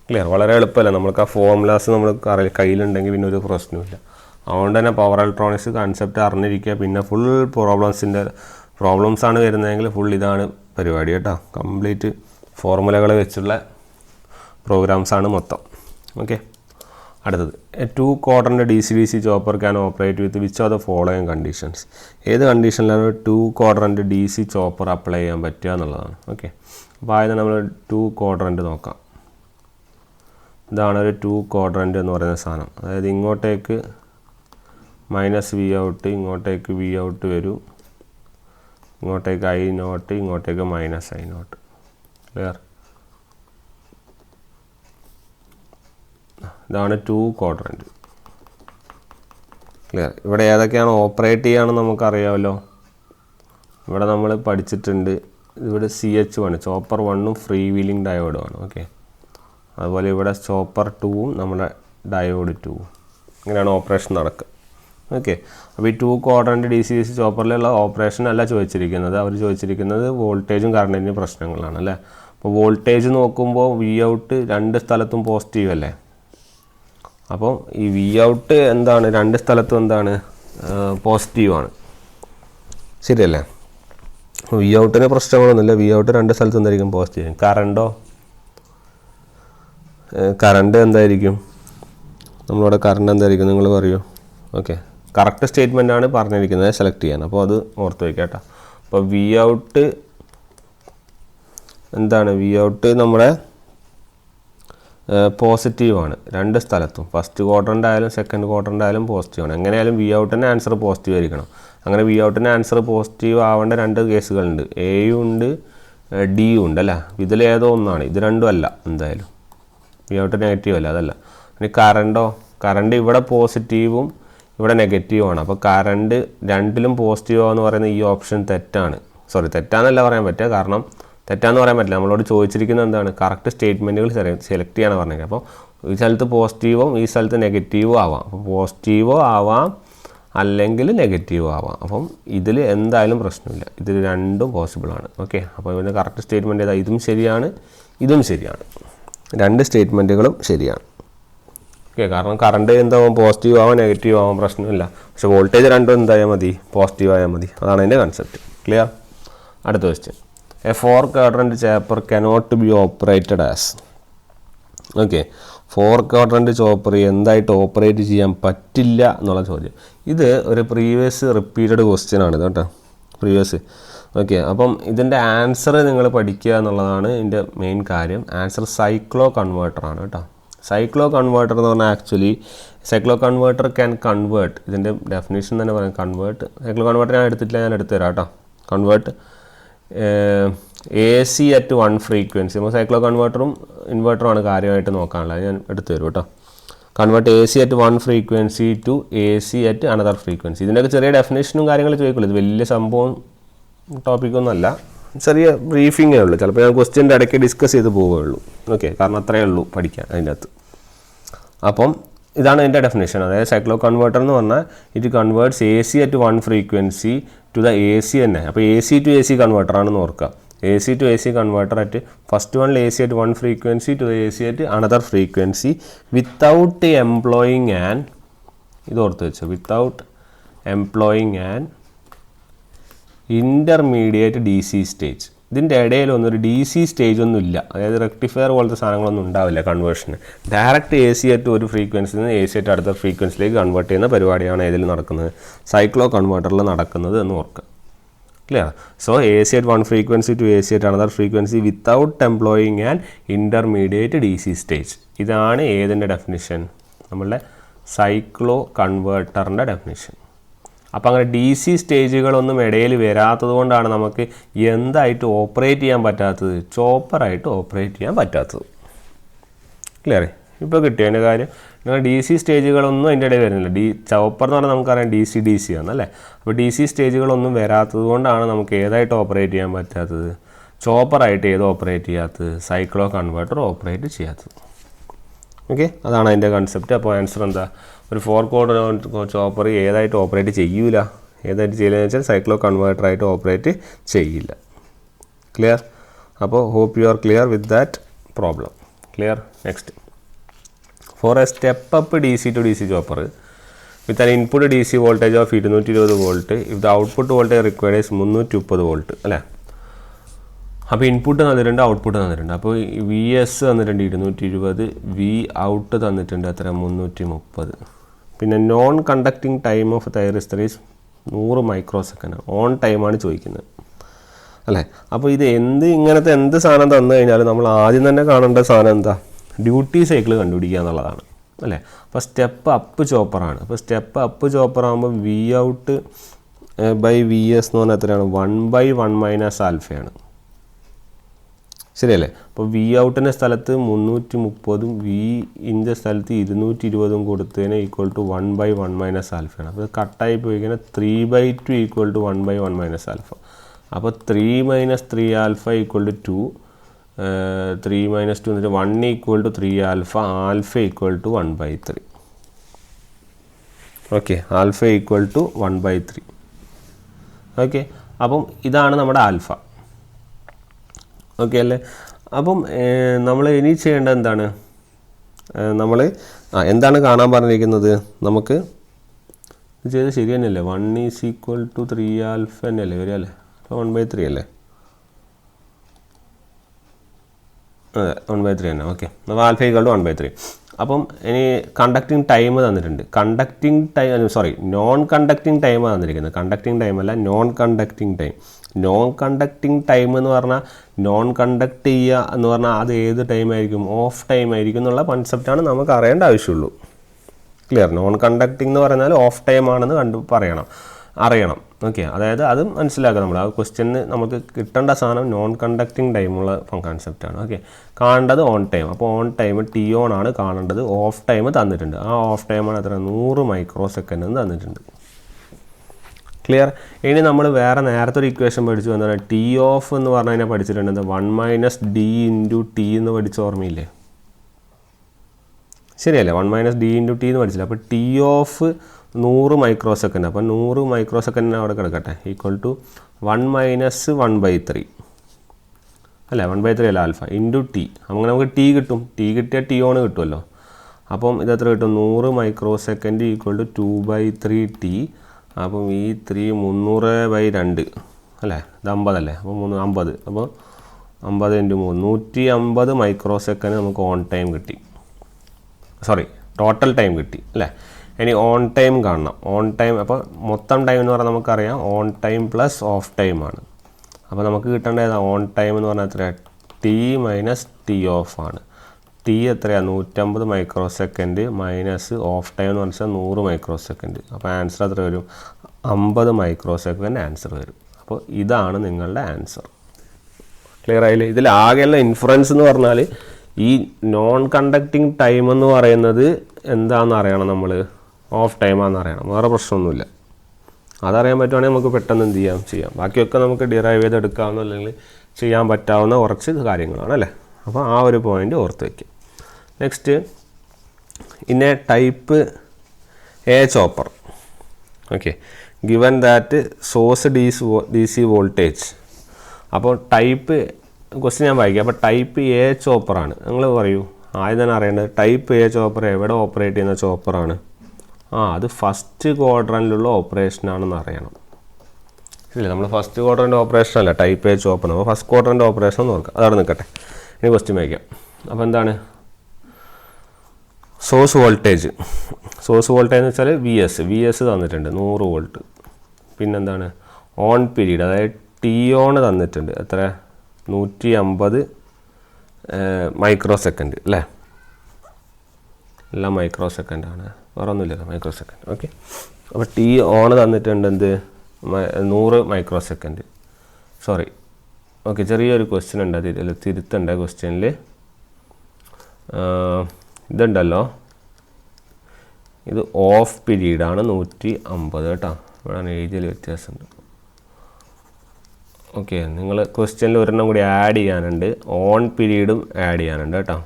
ക്ലിയർ. വളരെ എളുപ്പമല്ല. നമ്മൾക്ക് ആ ഫോർമുലാസ് നമ്മൾ കയ്യിലുണ്ടെങ്കിൽ പിന്നെ ഒരു പ്രശ്നമില്ല. അതുകൊണ്ട് തന്നെ പവർ ഇലക്ട്രോണിക്സ് കൺസെപ്റ്റ് അറിഞ്ഞിരിക്കുക. പിന്നെ ഫുൾ പ്രോബ്ലംസാണ് വരുന്നതെങ്കിൽ ഫുൾ ഇതാണ് പരിപാടി കേട്ടോ. കംപ്ലീറ്റ് ഫോർമുലകൾ വെച്ചുള്ള പ്രോഗ്രാംസാണ് മൊത്തം. ഓക്കെ. അടുത്തത്, A 2 quadrant DC chopper can operate with which of the following conditions. ഏത് കണ്ടീഷനിലാണ് 2 quadrant DC ചോപ്പർ അപ്ലൈ ചെയ്യാൻ പറ്റുക എന്നുള്ളതാണ്. ഓക്കെ. അപ്പോൾ ആദ്യം നമ്മൾ 2 quadrant നോക്കാം. ഇതാണ് ഒരു 2 quadrant എന്ന് പറയുന്ന സാധനം. അതായത് ഇങ്ങോട്ടേക്ക് -Vout, ഇങ്ങോട്ടേക്ക് Vout വരും, ഇങ്ങോട്ടേക്ക് I0, ഇങ്ങോട്ടേക്ക് -I0. ക്ലിയർ. ഇതാണ് 2 quadrant. ക്ലിയർ. ഇവിടെ ഏതൊക്കെയാണ് ഓപ്പറേറ്റ് ചെയ്യുകയാണെന്ന് നമുക്കറിയാമല്ലോ. ഇവിടെ നമ്മൾ പഠിച്ചിട്ടുണ്ട്. ഇവിടെ CH1 ചോപ്പർ 1 ഫ്രീ വീലിംഗ് ഡയോഡുമാണ്. ഓക്കെ. അതുപോലെ ഇവിടെ ചോപ്പർ 2 നമ്മുടെ ഡയോഡ് 2. ഇങ്ങനെയാണ് ഓപ്പറേഷൻ നടക്കുക. ഓക്കെ. അപ്പോൾ ഈ 2 quadrant DC ചോപ്പറിലുള്ള ഓപ്പറേഷൻ അല്ല ചോദിച്ചിരിക്കുന്നത്. അവർ ചോദിച്ചിരിക്കുന്നത് വോൾട്ടേജും കറണ്ടിൻ്റെ പ്രശ്നങ്ങളാണ് അല്ലേ. അപ്പോൾ വോൾട്ടേജ് നോക്കുമ്പോൾ Vout രണ്ട് സ്ഥലത്തും പോസിറ്റീവ് അല്ലേ. അപ്പോൾ ഈ Vout എന്താണ്, രണ്ട് സ്ഥലത്തും എന്താണ്, പോസിറ്റീവാണ്. ശരിയല്ലേ. Voutന് പ്രശ്നങ്ങളൊന്നുമില്ല. Vout രണ്ട് സ്ഥലത്തും എന്തായിരിക്കും, പോസിറ്റീവ്. കറണ്ട് എന്തായിരിക്കും, നമ്മളിവിടെ കറണ്ട് എന്തായിരിക്കും നിങ്ങൾ പറയൂ. ഓക്കെ. കറക്റ്റ് സ്റ്റേറ്റ്മെൻ്റ് ആണ് പറഞ്ഞിരിക്കുന്നത്, സെലക്ട് ചെയ്യാൻ. അപ്പോൾ അത് ഓർത്ത് വയ്ക്കാം കേട്ടോ. അപ്പോൾ Vout എന്താണ്, Vout നമ്മുടെ പോസിറ്റീവാണ് രണ്ട് സ്ഥലത്തും. ഫസ്റ്റ് ക്വാഡ്രൻ്റ് ആയാലും സെക്കൻഡ് ക്വാഡ്രൻ്റ് ആയാലും പോസിറ്റീവാണ്. എങ്ങനെയായാലും Voutൻ്റെ ആൻസർ പോസിറ്റീവ് ആയിരിക്കണം. അങ്ങനെ Voutൻ്റെ ആൻസർ പോസിറ്റീവ് ആവേണ്ട രണ്ട് കേസുകളുണ്ട്, എയും ഉണ്ട് ഡിയും ഉണ്ട് അല്ലേ. ഇതിലേതോ ഒന്നാണ്, ഇത് രണ്ടും അല്ല. എന്തായാലും Vout നെഗറ്റീവ് അല്ല, അതല്ല. ഇനി കറണ്ട് ഇവിടെ പോസിറ്റീവും ഇവിടെ നെഗറ്റീവുമാണ്. അപ്പോൾ കറണ്ട് രണ്ടിലും പോസിറ്റീവ് ആവെന്ന് പറയുന്ന ഈ ഓപ്ഷൻ തെറ്റാണ്. തെറ്റാന്നല്ല പറയാൻ പറ്റുക, കാരണം തെറ്റാന്ന് പറയാൻ പറ്റില്ല. നമ്മളോട് ചോദിച്ചിരിക്കുന്നത് എന്താണ്, കറക്റ്റ് സ്റ്റേറ്റ്മെൻറ്റുകൾ സെലക്ട് ചെയ്യാനാണ് പറഞ്ഞത്. അപ്പോൾ ഈ സ്ഥലത്ത് പോസിറ്റീവും ഈ സ്ഥലത്ത് നെഗറ്റീവും ആവാം. അപ്പോൾ പോസിറ്റീവോ ആവാം അല്ലെങ്കിൽ നെഗറ്റീവോ ആവാം. അപ്പം ഇതിൽ എന്തായാലും പ്രശ്നമില്ല, ഇതിൽ രണ്ടും പോസിബിളാണ്. ഓക്കെ. അപ്പോൾ ഇതിൻ്റെ കറക്റ്റ് സ്റ്റേറ്റ്മെൻറ്റ് ഏതാ, ഇതും ശരിയാണ് ഇതും ശരിയാണ്, രണ്ട് സ്റ്റേറ്റ്മെൻറ്റുകളും ശരിയാണ്. ഓക്കെ. കാരണം കറണ്ട് എന്താവും, പോസിറ്റീവ് ആവാം നെഗറ്റീവ് ആവാം, പ്രശ്നമില്ല. പക്ഷേ വോൾട്ടേജ് രണ്ടും എന്തായാൽ മതി, പോസിറ്റീവ് ആയാൽ മതി. അതാണ് അതിൻ്റെ കൺസെപ്റ്റ്. ക്ലിയർ. അടുത്ത question, A 4 quadrant chopper cannot be operated as. Okay. 4 quadrant chopper എന്തായിട്ട് ഓപ്പറേറ്റ് ചെയ്യാൻ പറ്റില്ല എന്നുള്ള ചോദ്യം. ഇത് ഒരു പ്രീവിയസ് റിപ്പീറ്റഡ് ക്വസ്റ്റ്യൻ ആണ് കേട്ടോ, പ്രീവിയസ്. ഓക്കെ. അപ്പം ഇതിൻ്റെ ആൻസർ നിങ്ങൾ പഠിക്കുക എന്നുള്ളതാണ് ഇതിൻ്റെ മെയിൻ കാര്യം. ആൻസർ സൈക്ലോ കൺവേർട്ടറാണ് കേട്ടോ. സൈക്ലോ കൺവേർട്ടർ എന്ന് പറഞ്ഞാൽ actually cyclo converter can convert, ഇതിൻ്റെ ഡെഫിനേഷൻ തന്നെ പറയാം. സൈക്ലോ കൺവേർട്ടർ ഞാൻ എടുത്തിട്ടില്ല, ഞാൻ എടുത്തു തരാം കേട്ടോ. Convert AC at 1 frequency. നമ്മൾ സൈക്ലോ കൺവേർട്ടറും ഇൻവേർട്ടറുമാണ് കാര്യമായിട്ട് നോക്കാനുള്ളത്, ഞാൻ എടുത്തു തരും കേട്ടോ. Convert AC at 1 frequency to AC at another frequency. ഇതിൻ്റെയൊക്കെ ചെറിയ ഡെഫിനേഷനും കാര്യങ്ങളും ചോദിക്കുള്ളൂ. ഇത് വലിയ സംഭവം ടോപ്പിക്കൊന്നും അല്ല, ചെറിയ ബ്രീഫിങ്ങേ ഉള്ളൂ. ചിലപ്പോൾ ഞാൻ ക്വസ്റ്റ്യൻ്റെ ഇടയ്ക്ക് ഡിസ്കസ് ചെയ്ത് പോവുകയുള്ളൂ. ഓക്കെ. കാരണം അത്രയേ ഉള്ളൂ പഠിക്കാൻ അതിൻ്റെ അകത്ത്. അപ്പം ഇതാണ് ഇതിൻ്റെ ഡെഫിനേഷൻ. അതായത് സൈക്ലോ കൺവേർട്ടർ എന്ന് പറഞ്ഞാൽ it converts A C at one frequency to the A C തന്നെ. അപ്പോൾ A C to A C കൺവേർട്ടറാണെന്ന് ഓർക്കുക. A C to A C converter at first one A C at one frequency to the A C at another frequency without employing an, ഇത് ഓർത്ത് വെച്ചു, without employing an intermediate D C stage. ഇതിൻ്റെ ഇടയിലൊന്നും ഒരു D C stage ഒന്നും ഇല്ല. അതായത് rectifier പോലത്തെ സാധനങ്ങളൊന്നും ഉണ്ടാവില്ല കൺവേർഷന്. ഡയറക്റ്റ് എ സി അറ്റ് ഒരു ഫ്രീക്വൻസിയിൽ നിന്ന് എ സി അറ്റ് അടുത്ത ഫ്രീക്വൻസിയിലേക്ക് കൺവേർട്ട് ചെയ്യുന്ന പരിപാടിയാണ് ഇതിൽ നടക്കുന്നത്, സൈക്ലോ കൺവേർട്ടറിൽ നടക്കുന്നത് എന്ന് ഓർക്കുക. Clear? So A C at one frequency to A C at another frequency without employing an intermediate D C stage. ഇതാണ് ഏതിൻ്റെ ഡെഫിനിഷൻ? നമ്മളുടെ സൈക്ലോ കൺവേർട്ടറിൻ്റെ ഡെഫിനിഷൻ. അപ്പോൾ അങ്ങനെ ഡി സി സ്റ്റേജുകളൊന്നും ഇടയിൽ വരാത്തത് കൊണ്ടാണ് നമുക്ക് എന്തായിട്ട് ഓപ്പറേറ്റ് ചെയ്യാൻ പറ്റാത്തത്, ചോപ്പറായിട്ട് ഓപ്പറേറ്റ് ചെയ്യാൻ പറ്റാത്തത്. ക്ലിയർ? ഇപ്പോൾ കിട്ടിയോ അതിൻ്റെ കാര്യം? നിങ്ങൾ ഡി സി സ്റ്റേജുകളൊന്നും അതിൻ്റെ ഇടയിൽ വരുന്നില്ല. ചോപ്പർ എന്ന് പറഞ്ഞാൽ നമുക്കറിയാം ഡി സി ആണെന്നല്ലേ. അപ്പോൾ ഡി സി സ്റ്റേജുകളൊന്നും വരാത്തത് കൊണ്ടാണ് നമുക്ക് ഏതായിട്ട് ഓപ്പറേറ്റ് ചെയ്യാൻ പറ്റാത്തത്, ചോപ്പറായിട്ട് ഏത് ഓപ്പറേറ്റ് ചെയ്യാത്തത്, സൈക്ലോ കൺവേർട്ടർ ഓപ്പറേറ്റ് ചെയ്യാത്തത്. ഓക്കെ, അതാണ് അതിൻ്റെ കൺസെപ്റ്റ്. അപ്പോൾ ആൻസർ എന്താ? ഒരു 4 കോഡ് ചോപ്പർ ഏതായിട്ട് ഓപ്പറേറ്റ് ചെയ്യൂല. ഏതായിട്ട് ചെയ്യില്ലെന്ന് വെച്ചാൽ സൈക്ലോ കൺവേർട്ടറായിട്ട് ഓപ്പറേറ്റ് ചെയ്യില്ല. ക്ലിയർ? അപ്പോൾ hope you are clear with that problem. Clear? Next, for a step up D C to D C chopper with an input D C voltage of 220 volt if the output voltage required is 330 volt അല്ലേ. അപ്പോൾ input തന്നിട്ടുണ്ട്, output തന്നിട്ടുണ്ട്. അപ്പോൾ V S തന്നിട്ടുണ്ട് 220, V out തന്നിട്ടുണ്ട് എത്ര? 330. പിന്നെ non conducting time of thyristor is 100 micro second. On ടൈമാണ് ചോദിക്കുന്നത് അല്ലേ. അപ്പോൾ ഇത് ഇങ്ങനത്തെ എന്ത് സാധനം തന്നു കഴിഞ്ഞാൽ നമ്മൾ ആദ്യം തന്നെ കാണേണ്ട സാധനം എന്താ? ഡ്യൂട്ടി സൈക്കിൾ കണ്ടുപിടിക്കുക എന്നുള്ളതാണ് അല്ലേ. അപ്പോൾ സ്റ്റെപ്പ് അപ്പ് ചോപ്പറാണ്. അപ്പോൾ സ്റ്റെപ്പ് അപ്പ് ചോപ്പറാകുമ്പോൾ V out by V S എന്ന് പറഞ്ഞാൽ എത്രയാണ്? 1/1 - ആൽഫയാണ്. ശരിയല്ലേ? അപ്പോൾ വി ഔട്ടിൻ്റെ സ്ഥലത്ത് 330ഉം വി ഇൻ്റെ സ്ഥലത്ത് 220ഉം കൊടുത്തതിന് ഈക്വൽ ടു 1/1 - ആൽഫയാണ്. അപ്പോൾ കട്ടായി പോയി കഴിഞ്ഞാൽ 3/2 ഈക്വൽ ടു 1/1 - ആൽഫ. അപ്പോൾ 3 - 3 ആൽഫ ഈക്വൽ ടു 2, 3 - 2 എന്നിട്ട് 1 equal to 3 alpha, alpha equal to 1/3. Okay, alpha equal to 1/3. Okay, അപ്പം ഇതാണ് നമ്മുടെ ആൽഫ. ഓക്കെ അല്ലേ. അപ്പം നമ്മൾ ഇനി ചെയ്യേണ്ടത് എന്താണ്? നമ്മൾ എന്താണ് കാണാൻ പറഞ്ഞിരിക്കുന്നത്? നമുക്ക് ഇത് ചെയ്ത് ശരി തന്നെയല്ലേ? 1 = 3 ആൽഫ തന്നെയല്ലേ വരിക അല്ലേ? അപ്പോൾ 1/3 അല്ലേ? അതെ, 1/3 തന്നെ. ഓക്കെ, അപ്പോൾ ആൽഫ = 1/3. അപ്പം ഇനി കണ്ടക്റ്റിംഗ് ടൈം തന്നിട്ടുണ്ട്. നോൺ കണ്ടക്റ്റിംഗ് ടൈം തന്നിരിക്കുന്നത്. കണ്ടക്റ്റിംഗ് ടൈം അല്ല, non conducting time. Non conducting time എന്ന് പറഞ്ഞാൽ നോൺ കണ്ടക്ട് ചെയ്യുക എന്ന് പറഞ്ഞാൽ അത് ഏത് ടൈം ആയിരിക്കും? ഓഫ് ടൈം ആയിരിക്കും എന്നുള്ള കൺസെപ്റ്റാണ് നമുക്ക് അറിയേണ്ട ആവശ്യമുള്ളൂ. ക്ലിയർ? നോൺ കണ്ടക്റ്റിംഗ് എന്ന് പറഞ്ഞാൽ ഓഫ് ടൈം ആണെന്ന് അറിയണം. ഓക്കെ, അതായത് അത് മനസ്സിലാക്കുക. നമ്മൾ ആ ക്വസ്റ്റ്യന് നമുക്ക് കിട്ടേണ്ട സാധനം നോൺ കണ്ടക്റ്റിംഗ് ടൈമുള്ള കൺസെപ്റ്റാണ്. ഓക്കെ, കാണേണ്ടത് ഓൺ ടൈം. അപ്പോൾ ഓൺ ടൈം ടി ഓൺ ആണ് കാണേണ്ടത്. ഓഫ് ടൈം തന്നിട്ടുണ്ട്. ആ ഓഫ് ടൈമാണ് എത്ര? 100 മൈക്രോ സെക്കൻഡ് എന്ന് തന്നിട്ടുണ്ട്. ക്ലിയർ? ഇനി നമ്മൾ വേറെ നേരത്തെ ഒരു ഇക്വേഷൻ പഠിച്ചു. എന്താണ്? ടി ഓഫ് എന്ന് പറഞ്ഞു കഴിഞ്ഞാൽ പഠിച്ചിട്ടുണ്ട്. 1 - d × t എന്ന് പഠിച്ച ഓർമ്മയില്ലേ? ശരിയല്ലേ? 1 - d × t എന്ന് പഠിച്ചില്ല. അപ്പോൾ ടി ഓഫ് 100 മൈക്രോ സെക്കൻഡ്. അപ്പം 100 മൈക്രോ സെക്കൻഡിന് അവിടെ കിടക്കട്ടെ. ഈക്വൽ ടു 1 - 1/3 അല്ലേ? 1/3 അല്ല, ആൽഫ ഇൻറ്റു ടി. അങ്ങനെ നമുക്ക് ടി കിട്ടും. ടി കിട്ടിയാൽ ടി ഓൺ കിട്ടുമല്ലോ. അപ്പം ഇതെത്ര കിട്ടും? 100 micro second equal to 2/3 T. അപ്പം ഈ 3 300/2 അല്ലേ? ഇത് 50 അല്ലേ? അപ്പോൾ 50. അപ്പോൾ 50 × 3 150 മൈക്രോ സെക്കൻഡ് നമുക്ക് ഓൺ ടൈം കിട്ടി. ടോട്ടൽ ടൈം കിട്ടി അല്ലേ? ഇനി ഓൺ ടൈം കാണണം. ഓൺ ടൈം അപ്പോൾ മൊത്തം ടൈം എന്ന് പറഞ്ഞാൽ നമുക്കറിയാം ഓൺ ടൈം പ്ലസ് ഓഫ് ടൈമാണ്. അപ്പോൾ നമുക്ക് കിട്ടേണ്ടത് ഓൺ ടൈം എന്ന് പറഞ്ഞാൽ എത്രയാണ്? ടി മൈനസ് ടി ഓഫ് ആണ്. ടി എത്രയാണ്? 150 micro second minus of time എന്ന് പറഞ്ഞാൽ 100 മൈക്രോ സെക്കൻഡ്. അപ്പോൾ ആൻസർ എത്ര വരും? 50 മൈക്രോ സെക്കൻഡ് ആൻസർ വരും. അപ്പോൾ ഇതാണ് നിങ്ങളുടെ ആൻസർ. ക്ലിയർ ആയില്ലേ? ഇതിലാകെയുള്ള ഇൻഫറൻസ് എന്ന് പറഞ്ഞാൽ ഈ നോൺ കണ്ടക്റ്റിംഗ് ടൈം എന്ന് പറയുന്നത് എന്താണെന്ന് അറിയണം. നമ്മൾ ഓഫ് ടൈമാണെന്ന് അറിയണം. വേറെ പ്രശ്നമൊന്നുമില്ല. അതറിയാൻ പറ്റുവാണെങ്കിൽ നമുക്ക് പെട്ടെന്ന് എന്ത് ചെയ്യാം. ബാക്കിയൊക്കെ നമുക്ക് ഡിറൈവ് ചെയ്തെടുക്കാവുന്ന അല്ലെങ്കിൽ ചെയ്യാൻ പറ്റാവുന്ന കുറച്ച് കാര്യങ്ങളാണ് അല്ലേ. അപ്പോൾ ആ ഒരു പോയിൻ്റ് ഓർത്ത് വയ്ക്കുക. Next, in a type A chopper, okay, given that source DC voltage. അപ്പോൾ ടൈപ്പ് ക്വസ്റ്റ്യൻ ഞാൻ വായിക്കാം. അപ്പോൾ ടൈപ്പ് എ ചോപ്പറാണ്. നിങ്ങൾ പറയൂ, ആദ്യം തന്നെ അറിയേണ്ടത് ടൈപ്പ് എ ചോപ്പർ എവിടെ ഓപ്പറേറ്റ് ചെയ്യുന്ന ചോപ്പറാണ്? അത് ഫസ്റ്റ് ക്വാഡ്രൻറ്റിലുള്ള ഓപ്പറേഷനാണെന്ന് അറിയണം. ഇല്ല, നമ്മൾ ഫസ്റ്റ് ക്വാഡ്രൻ്റ് ഓപ്പറേഷൻ അല്ല ടൈപ്പ് എ ചോപ്പർ. അപ്പോൾ ഫസ്റ്റ് ക്വാഡ്രൻ്റ് ഓപ്പറേഷൻ എന്ന് നോക്കാം. അതവിടെ നിൽക്കട്ടെ, ഇനി ക്വസ്റ്റ്യൻ വായിക്കാം. അപ്പോൾ എന്താണ് സോഴ്സ് വോൾട്ടേജ്? സോഴ്സ് വോൾട്ടേജ് എന്ന് വെച്ചാൽ വി എസ് തന്നിട്ടുണ്ട് 100 വോൾട്ട്. പിന്നെന്താണ് ഓൺ പീരീഡ്, അതായത് ടി ഓൺ തന്നിട്ടുണ്ട്. എത്ര? 150 മൈക്രോ സെക്കൻഡ് അല്ലേ? എല്ലാം മൈക്രോ സെക്കൻഡാണ്, വേറെ ഒന്നുമില്ല, മൈക്രോ സെക്കൻഡ്. ഓക്കെ, അപ്പോൾ ടി ഓൺ തന്നിട്ടുണ്ട് എന്ത്? 100 മൈക്രോ സെക്കൻഡ്. സോറി, ഓക്കെ, ചെറിയൊരു ക്വസ്റ്റ്യൻ ഉണ്ട്, അതിൽ തിരുത്തണ്ട. ക്വസ്റ്റ്യനിൽ ഇതുണ്ടല്ലോ, ഇത് ഓഫ് പീരീഡാണ് 150 കേട്ടോ. ഇവിടെ ഏജിൽ വ്യത്യാസമുണ്ട്. ഓക്കെ, നിങ്ങൾ ക്വസ്റ്റ്യനിൽ ഒരെണ്ണം കൂടി ആഡ് ചെയ്യാനുണ്ട്, ഓൺ പീരീഡും ആഡ് ചെയ്യാനുണ്ട് കേട്ടോ.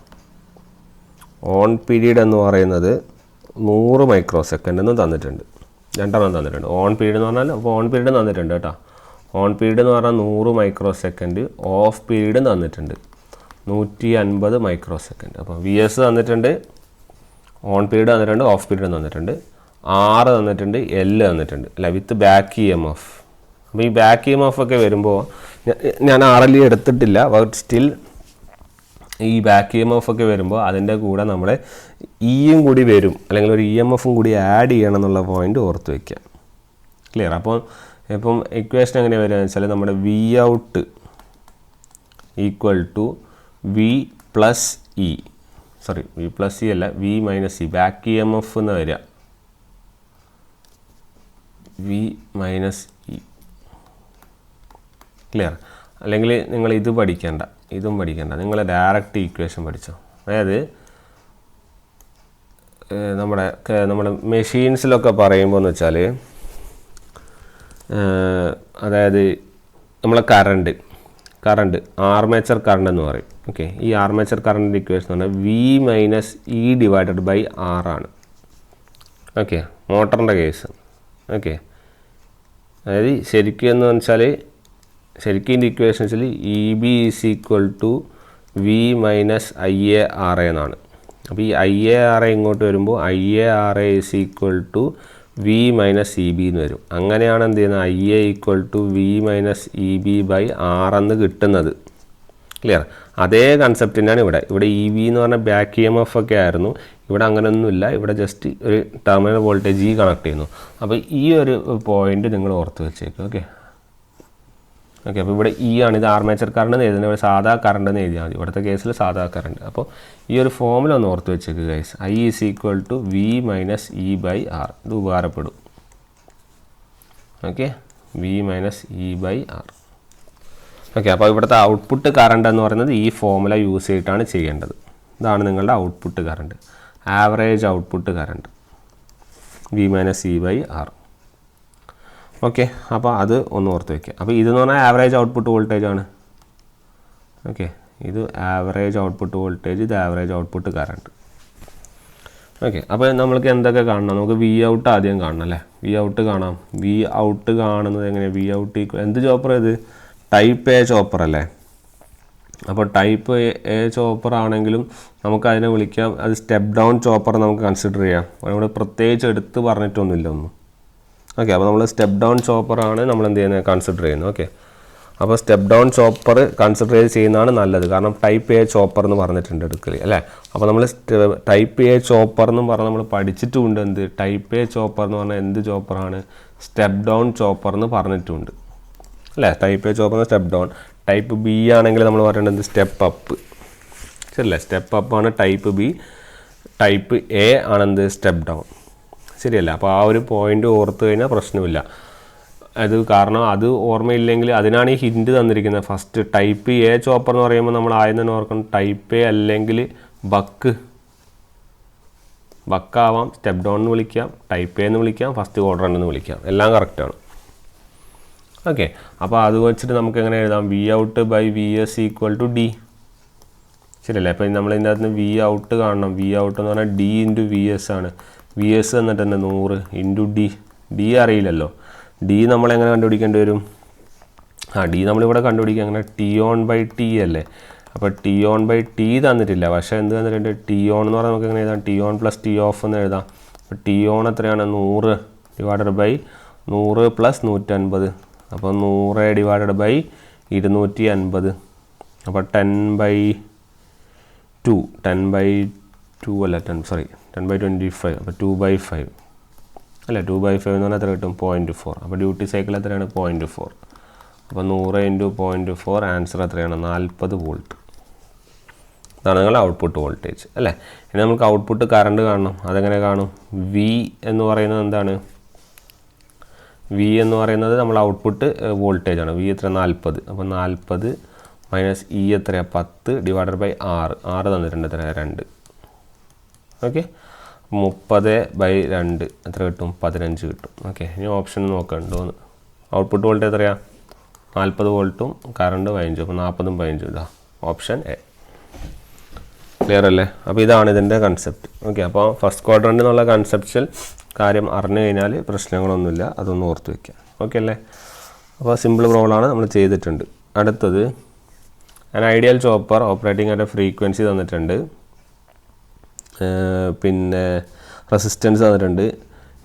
ഓൺ പീരീഡ് എന്ന് പറയുന്നത് 100 മൈക്രോ സെക്കൻഡ് എന്ന് തന്നിട്ടുണ്ട്, 2 തന്നിട്ടുണ്ട്. ഓൺ പീരീഡ് എന്ന് പറഞ്ഞാൽ അപ്പോൾ ഓൺ പീരീഡ് തന്നിട്ടുണ്ട് കേട്ടോ. ഓൺ പീരീഡ് എന്ന് പറഞ്ഞാൽ 100 മൈക്രോ സെക്കൻഡ്, ഓഫ് പീരീഡ് തന്നിട്ടുണ്ട് 150 മൈക്രോ സെക്കൻഡ്. അപ്പോൾ വി എസ് തന്നിട്ടുണ്ട്, ഓൺ പീരീഡ് തന്നിട്ടുണ്ട്, ഓഫ് പീരീഡ് തന്നിട്ടുണ്ട്, R തന്നിട്ടുണ്ട്, L തന്നിട്ടുണ്ട് അല്ല, വിത്ത് ബാക്ക് ഇ എം എഫ്. അപ്പോൾ ഈ ബാക്ക് ഇ എം എഫ് ഒക്കെ വരുമ്പോൾ ഞാൻ RL എടുത്തിട്ടില്ല, ബട്ട് സ്റ്റിൽ ഈ ബാക്ക് ഇ എം എഫ് ഒക്കെ വരുമ്പോൾ അതിൻ്റെ കൂടെ നമ്മൾ ഇയും കൂടി വരും, അല്ലെങ്കിൽ ഒരു ഇ എം എഫും കൂടി ആഡ് ചെയ്യണം എന്നുള്ള പോയിൻ്റ് ഓർത്ത് വയ്ക്കാം. ക്ലിയർ? അപ്പോൾ ഇപ്പം ഇക്വേഷൻ എങ്ങനെയാണ് വരിക എന്ന് വെച്ചാൽ നമ്മുടെ V out equal to V plus E, sorry V plus E അല്ല, V minus E, back E M F എന്ന് വരിക വി മൈനസ് ഇ. ക്ലിയർ? അല്ലെങ്കിൽ നിങ്ങൾ ഇത് പഠിക്കേണ്ട, ഇതും പഠിക്കേണ്ട, നിങ്ങൾ ഡയറക്റ്റ് ഈക്വേഷൻ പഠിച്ചോ. അതായത് നമ്മുടെ മെഷീൻസിലൊക്കെ പറയുമ്പോൾ എന്ന് വെച്ചാൽ, അതായത് നമ്മളെ കറണ്ട് ആർമേച്ചർ കറണ്ട് എന്ന് പറയും. ഓക്കെ, ഈ ആർമേച്ചർ കറണ്ടിൻ്റെ ഇക്വേഷൻ എന്ന് പറഞ്ഞാൽ V minus E divided by R ആണ്. ഓക്കെ, മോട്ടറിൻ്റെ കേസ്. ഓക്കെ, അതായത് ശരിക്കും എന്ന് വെച്ചാൽ, ശരിക്കും ഇതിൻ്റെ ഇക്വേഷൻ വെച്ചാൽ E B is equal to V minus I A R A എന്നാണ്. അപ്പോൾ ഈ ഐ എ ആർ എ ഇങ്ങോട്ട് വരുമ്പോൾ I A R A is equal to V minus E B എന്ന് വരും. അങ്ങനെയാണ് എന്ത് ചെയ്യുന്നത്, I A equal to V minus E B by R എന്ന് കിട്ടുന്നത്. ക്ലിയർ? അതേ കൺസെപ്റ്റിനാണ് ഇവിടെ ഇ ബി എന്ന് പറഞ്ഞാൽ ബാക്ക് ഇ എം എഫ് ഒക്കെ ആയിരുന്നു. ഇവിടെ അങ്ങനെയൊന്നുമില്ല, ഇവിടെ ജസ്റ്റ് ഒരു ടെർമിനൽ വോൾട്ടേജ് ഇ കണക്ട് ചെയ്യുന്നു. അപ്പോൾ ഈ ഒരു പോയിന്റ് നിങ്ങൾ ഓർത്ത് വെച്ചേക്കും. ഓക്കെ, അപ്പോൾ ഇവിടെ ഇ ആണ്, ഇത് ആർമേച്ചർ കറണ്ട് എന്ന് എഴുതുന്നത്, ഇവിടെ സാധാ കറണ്ട് എന്ന് എഴുതിയാൽ മതി. ഇവിടുത്തെ കേസിൽ സാധാ കറണ്ട്. അപ്പോൾ ഈ ഒരു ഫോമിൽ ഒന്ന് ഓർത്ത് വെച്ചേക്ക് guys. I is equal to V minus E by R. ഇത് ഉപകാരപ്പെടും. Okay, V minus E by R. Okay, അപ്പോൾ ഇവിടുത്തെ ഔട്ട്പുട്ട് കറണ്ട് എന്ന് പറയുന്നത് ഈ ഫോമുല യൂസ് ചെയ്തിട്ടാണ് ചെയ്യേണ്ടത്. ഇതാണ് നിങ്ങളുടെ output current, average output current V minus E by R. Okay, അപ്പോൾ അത് ഒന്ന് ഓർത്ത് വയ്ക്കുക. അപ്പോൾ ഇതെന്ന് പറഞ്ഞാൽ ആവറേജ് ഔട്ട്പുട്ട് വോൾട്ടേജ് ആണ്. ഓക്കെ, ഇത് ആവറേജ് ഔട്ട്പുട്ട് വോൾട്ടേജ്, ഇത് ആവറേജ് ഔട്ട്പുട്ട് കറണ്ട്. ഓക്കെ, അപ്പോൾ നമ്മൾക്ക് എന്തൊക്കെ കാണണം? നമുക്ക് വി ഔട്ട് ആദ്യം കാണണം അല്ലേ? വി ഔട്ട് കാണാം. വി ഔട്ട് കാണുന്നത് എങ്ങനെയാണ്? വി ഔട്ട് ഈക്വൽ എന്ത് ചോപ്പർ ഇത്? ടൈപ്പ് എ ചോപ്പർ അല്ലേ? അപ്പോൾ ടൈപ്പ് എ ചോപ്പർ ആണെങ്കിലും നമുക്കതിനെ വിളിക്കാം, അത് സ്റ്റെപ്പ് ഡൗൺ ചോപ്പർ നമുക്ക് കൺസിഡർ ചെയ്യാം. ഇവിടെ പ്രത്യേകിച്ച് എടുത്ത് പറഞ്ഞിട്ടൊന്നുമില്ല ഒന്നും. ഓക്കെ, അപ്പോൾ നമ്മൾ സ്റ്റെപ്പ് ഡൗൺ ചോപ്പറാണ് നമ്മൾ എന്ത് ചെയ്യുന്നത്, കൺസിഡർ ചെയ്യുന്നത്. ഓക്കെ, അപ്പോൾ സ്റ്റെപ്പ് ഡൗൺ ചോപ്പർ കൺസിഡർ ചെയ്ത് ചെയ്യുന്നതാണ് നല്ലത്. കാരണം ടൈപ്പ് എ ചോപ്പർ എന്ന് പറഞ്ഞിട്ടുണ്ട് എടുക്കൽ അല്ലേ? അപ്പോൾ നമ്മൾ ടൈപ്പ് എ ചോപ്പർ എന്നും പറഞ്ഞാൽ നമ്മൾ പഠിച്ചിട്ടുമുണ്ട്. എന്ത് ടൈപ്പ് എ ചോപ്പർ എന്ന് പറഞ്ഞാൽ എന്ത് ചോപ്പറാണ്? സ്റ്റെപ്പ് ഡൗൺ ചോപ്പർ എന്ന് പറഞ്ഞിട്ടുണ്ട് അല്ലേ? Type A chopper step down. Type B ആണെങ്കിൽ നമ്മൾ പറയേണ്ടത് സ്റ്റെപ്പ് അപ്പ്, ശരിയല്ലേ? സ്റ്റെപ്പ് അപ്പ് ആണ് ടൈപ്പ് ബി. ടൈപ്പ് എ ആണെന്ത്? സ്റ്റെപ്പ് ഡൗൺ, ശരിയല്ല? അപ്പോൾ ആ ഒരു പോയിന്റ് ഓർത്ത് കഴിഞ്ഞാൽ പ്രശ്നമില്ല. അത് കാരണം അത് ഓർമ്മയില്ലെങ്കിൽ അതിനാണ് ഈ ഹിൻഡ് തന്നിരിക്കുന്നത്. ഫസ്റ്റ് ടൈപ്പ് എ ചോപ്പർ എന്ന് പറയുമ്പോൾ നമ്മൾ ആദ്യം തന്നെ ഓർക്കണം, ടൈപ്പ് എ അല്ലെങ്കിൽ ബക്കാവാം, സ്റ്റെപ്പ് ഡൗൺ എന്ന് വിളിക്കാം, ടൈപ്പ് എ എന്ന് വിളിക്കാം, ഫസ്റ്റ് ക്വാഡ്രന്റ് എന്ന് വിളിക്കാം, എല്ലാം കറക്റ്റാണ്. ഓക്കെ, അപ്പോൾ അത് വെച്ചിട്ട് നമുക്ക് എങ്ങനെ എഴുതാം? V out by V S equal to D ശരിയല്ലേ? അപ്പോൾ നമ്മൾ ഇതിൻ്റെ അകത്ത് വി ഔട്ട് കാണണം. വി ഔട്ട് എന്ന് പറഞ്ഞാൽ ഡി ഇൻറ്റു വി എസ് ആണ്. വി എസ് എന്നിട്ട് തന്നെ 100 ഇൻറ്റു ഡി. ഡി അറിയില്ലല്ലോ. ഡി നമ്മളെങ്ങനെ കണ്ടുപിടിക്കേണ്ടി വരും? ഡി നമ്മളിവിടെ കണ്ടുപിടിക്കുക അങ്ങനെ ടി ഓൺ ബൈ ടി അല്ലേ. അപ്പോൾ ടി ഓൺ ബൈ ടി തന്നിട്ടില്ല, പക്ഷേ എന്ത് തന്നിട്ടുണ്ട്? ടി ഓൺ എന്ന് പറഞ്ഞാൽ നമുക്ക് എങ്ങനെ എഴുതാം? T on plus T of എന്ന് എഴുതാം. അപ്പോൾ ടി ഓൺ എത്രയാണ്? 100 ഡിവൈഡഡ് ബൈ 100 പ്ലസ് 150. അപ്പോൾ 100 ഡിവൈഡഡ് ബൈ 250. അപ്പോൾ 10/2 അല്ല 10/25. അപ്പോൾ 2/5 അല്ല 2/5 എന്ന് പറഞ്ഞാൽ എത്ര കിട്ടും? 0.4. അപ്പോൾ ഡ്യൂട്ടി സൈക്കിൾ എത്രയാണ്? 0.4. അപ്പോൾ 100 ഇൻറ്റു 0.4 ആൻസർ എത്രയാണ്? 40 വോൾട്ട്. ഇതാണ് നിങ്ങളുടെ ഔട്ട്പുട്ട് വോൾട്ടേജ് അല്ലേ. ഇനി നമുക്ക് ഔട്ട്പുട്ട് കറണ്ട് കാണണം. അതെങ്ങനെ കാണും? വി എന്ന് പറയുന്നത് എന്താണ്? വി എന്ന് പറയുന്നത് നമ്മൾ ഔട്ട്പുട്ട് വോൾട്ടേജ് ആണ്. വി എത്ര? 40. അപ്പോൾ 40 മൈനസ് ഇ എത്രയാണ്? 10 ഡിവൈഡഡ് ബൈ 6 തന്നിട്ടുണ്ട് എത്ര? 2. ഓക്കെ, 30/2 എത്ര കിട്ടും? 15 കിട്ടും. ഓക്കെ, ഇനി ഓപ്ഷൻ നോക്കണ്ടോന്ന്. ഔട്ട്പുട്ട് വോൾട്ടേജ് എത്രയാണ്? 40 വോൾട്ടും കറണ്ട് 15. അപ്പോൾ 40ഉം 15 ഇതാ ഓപ്ഷൻ എ. ക്ലിയർ അല്ലേ? അപ്പോൾ ഇതാണ് ഇതിൻ്റെ കൺസെപ്റ്റ്. ഓക്കെ, അപ്പോൾ ഫസ്റ്റ് ക്വാഡ്രൻ്റ് എന്നുള്ള കൺസെപ്ച്വൽ കാര്യം അറിഞ്ഞു കഴിഞ്ഞാൽ പ്രശ്നങ്ങളൊന്നുമില്ല. അതൊന്ന് ഓർത്ത് വയ്ക്കുക. ഓക്കെ അല്ലേ? അപ്പോൾ സിമ്പിൾ പ്രോബ്ലമാണ് നമ്മൾ ചെയ്തിട്ടുണ്ട്. അടുത്തത് an ideal chopper operating at a frequency തന്നിട്ടുണ്ട്. പിന്നെ റെസിസ്റ്റൻസ് തന്നിട്ടുണ്ട്,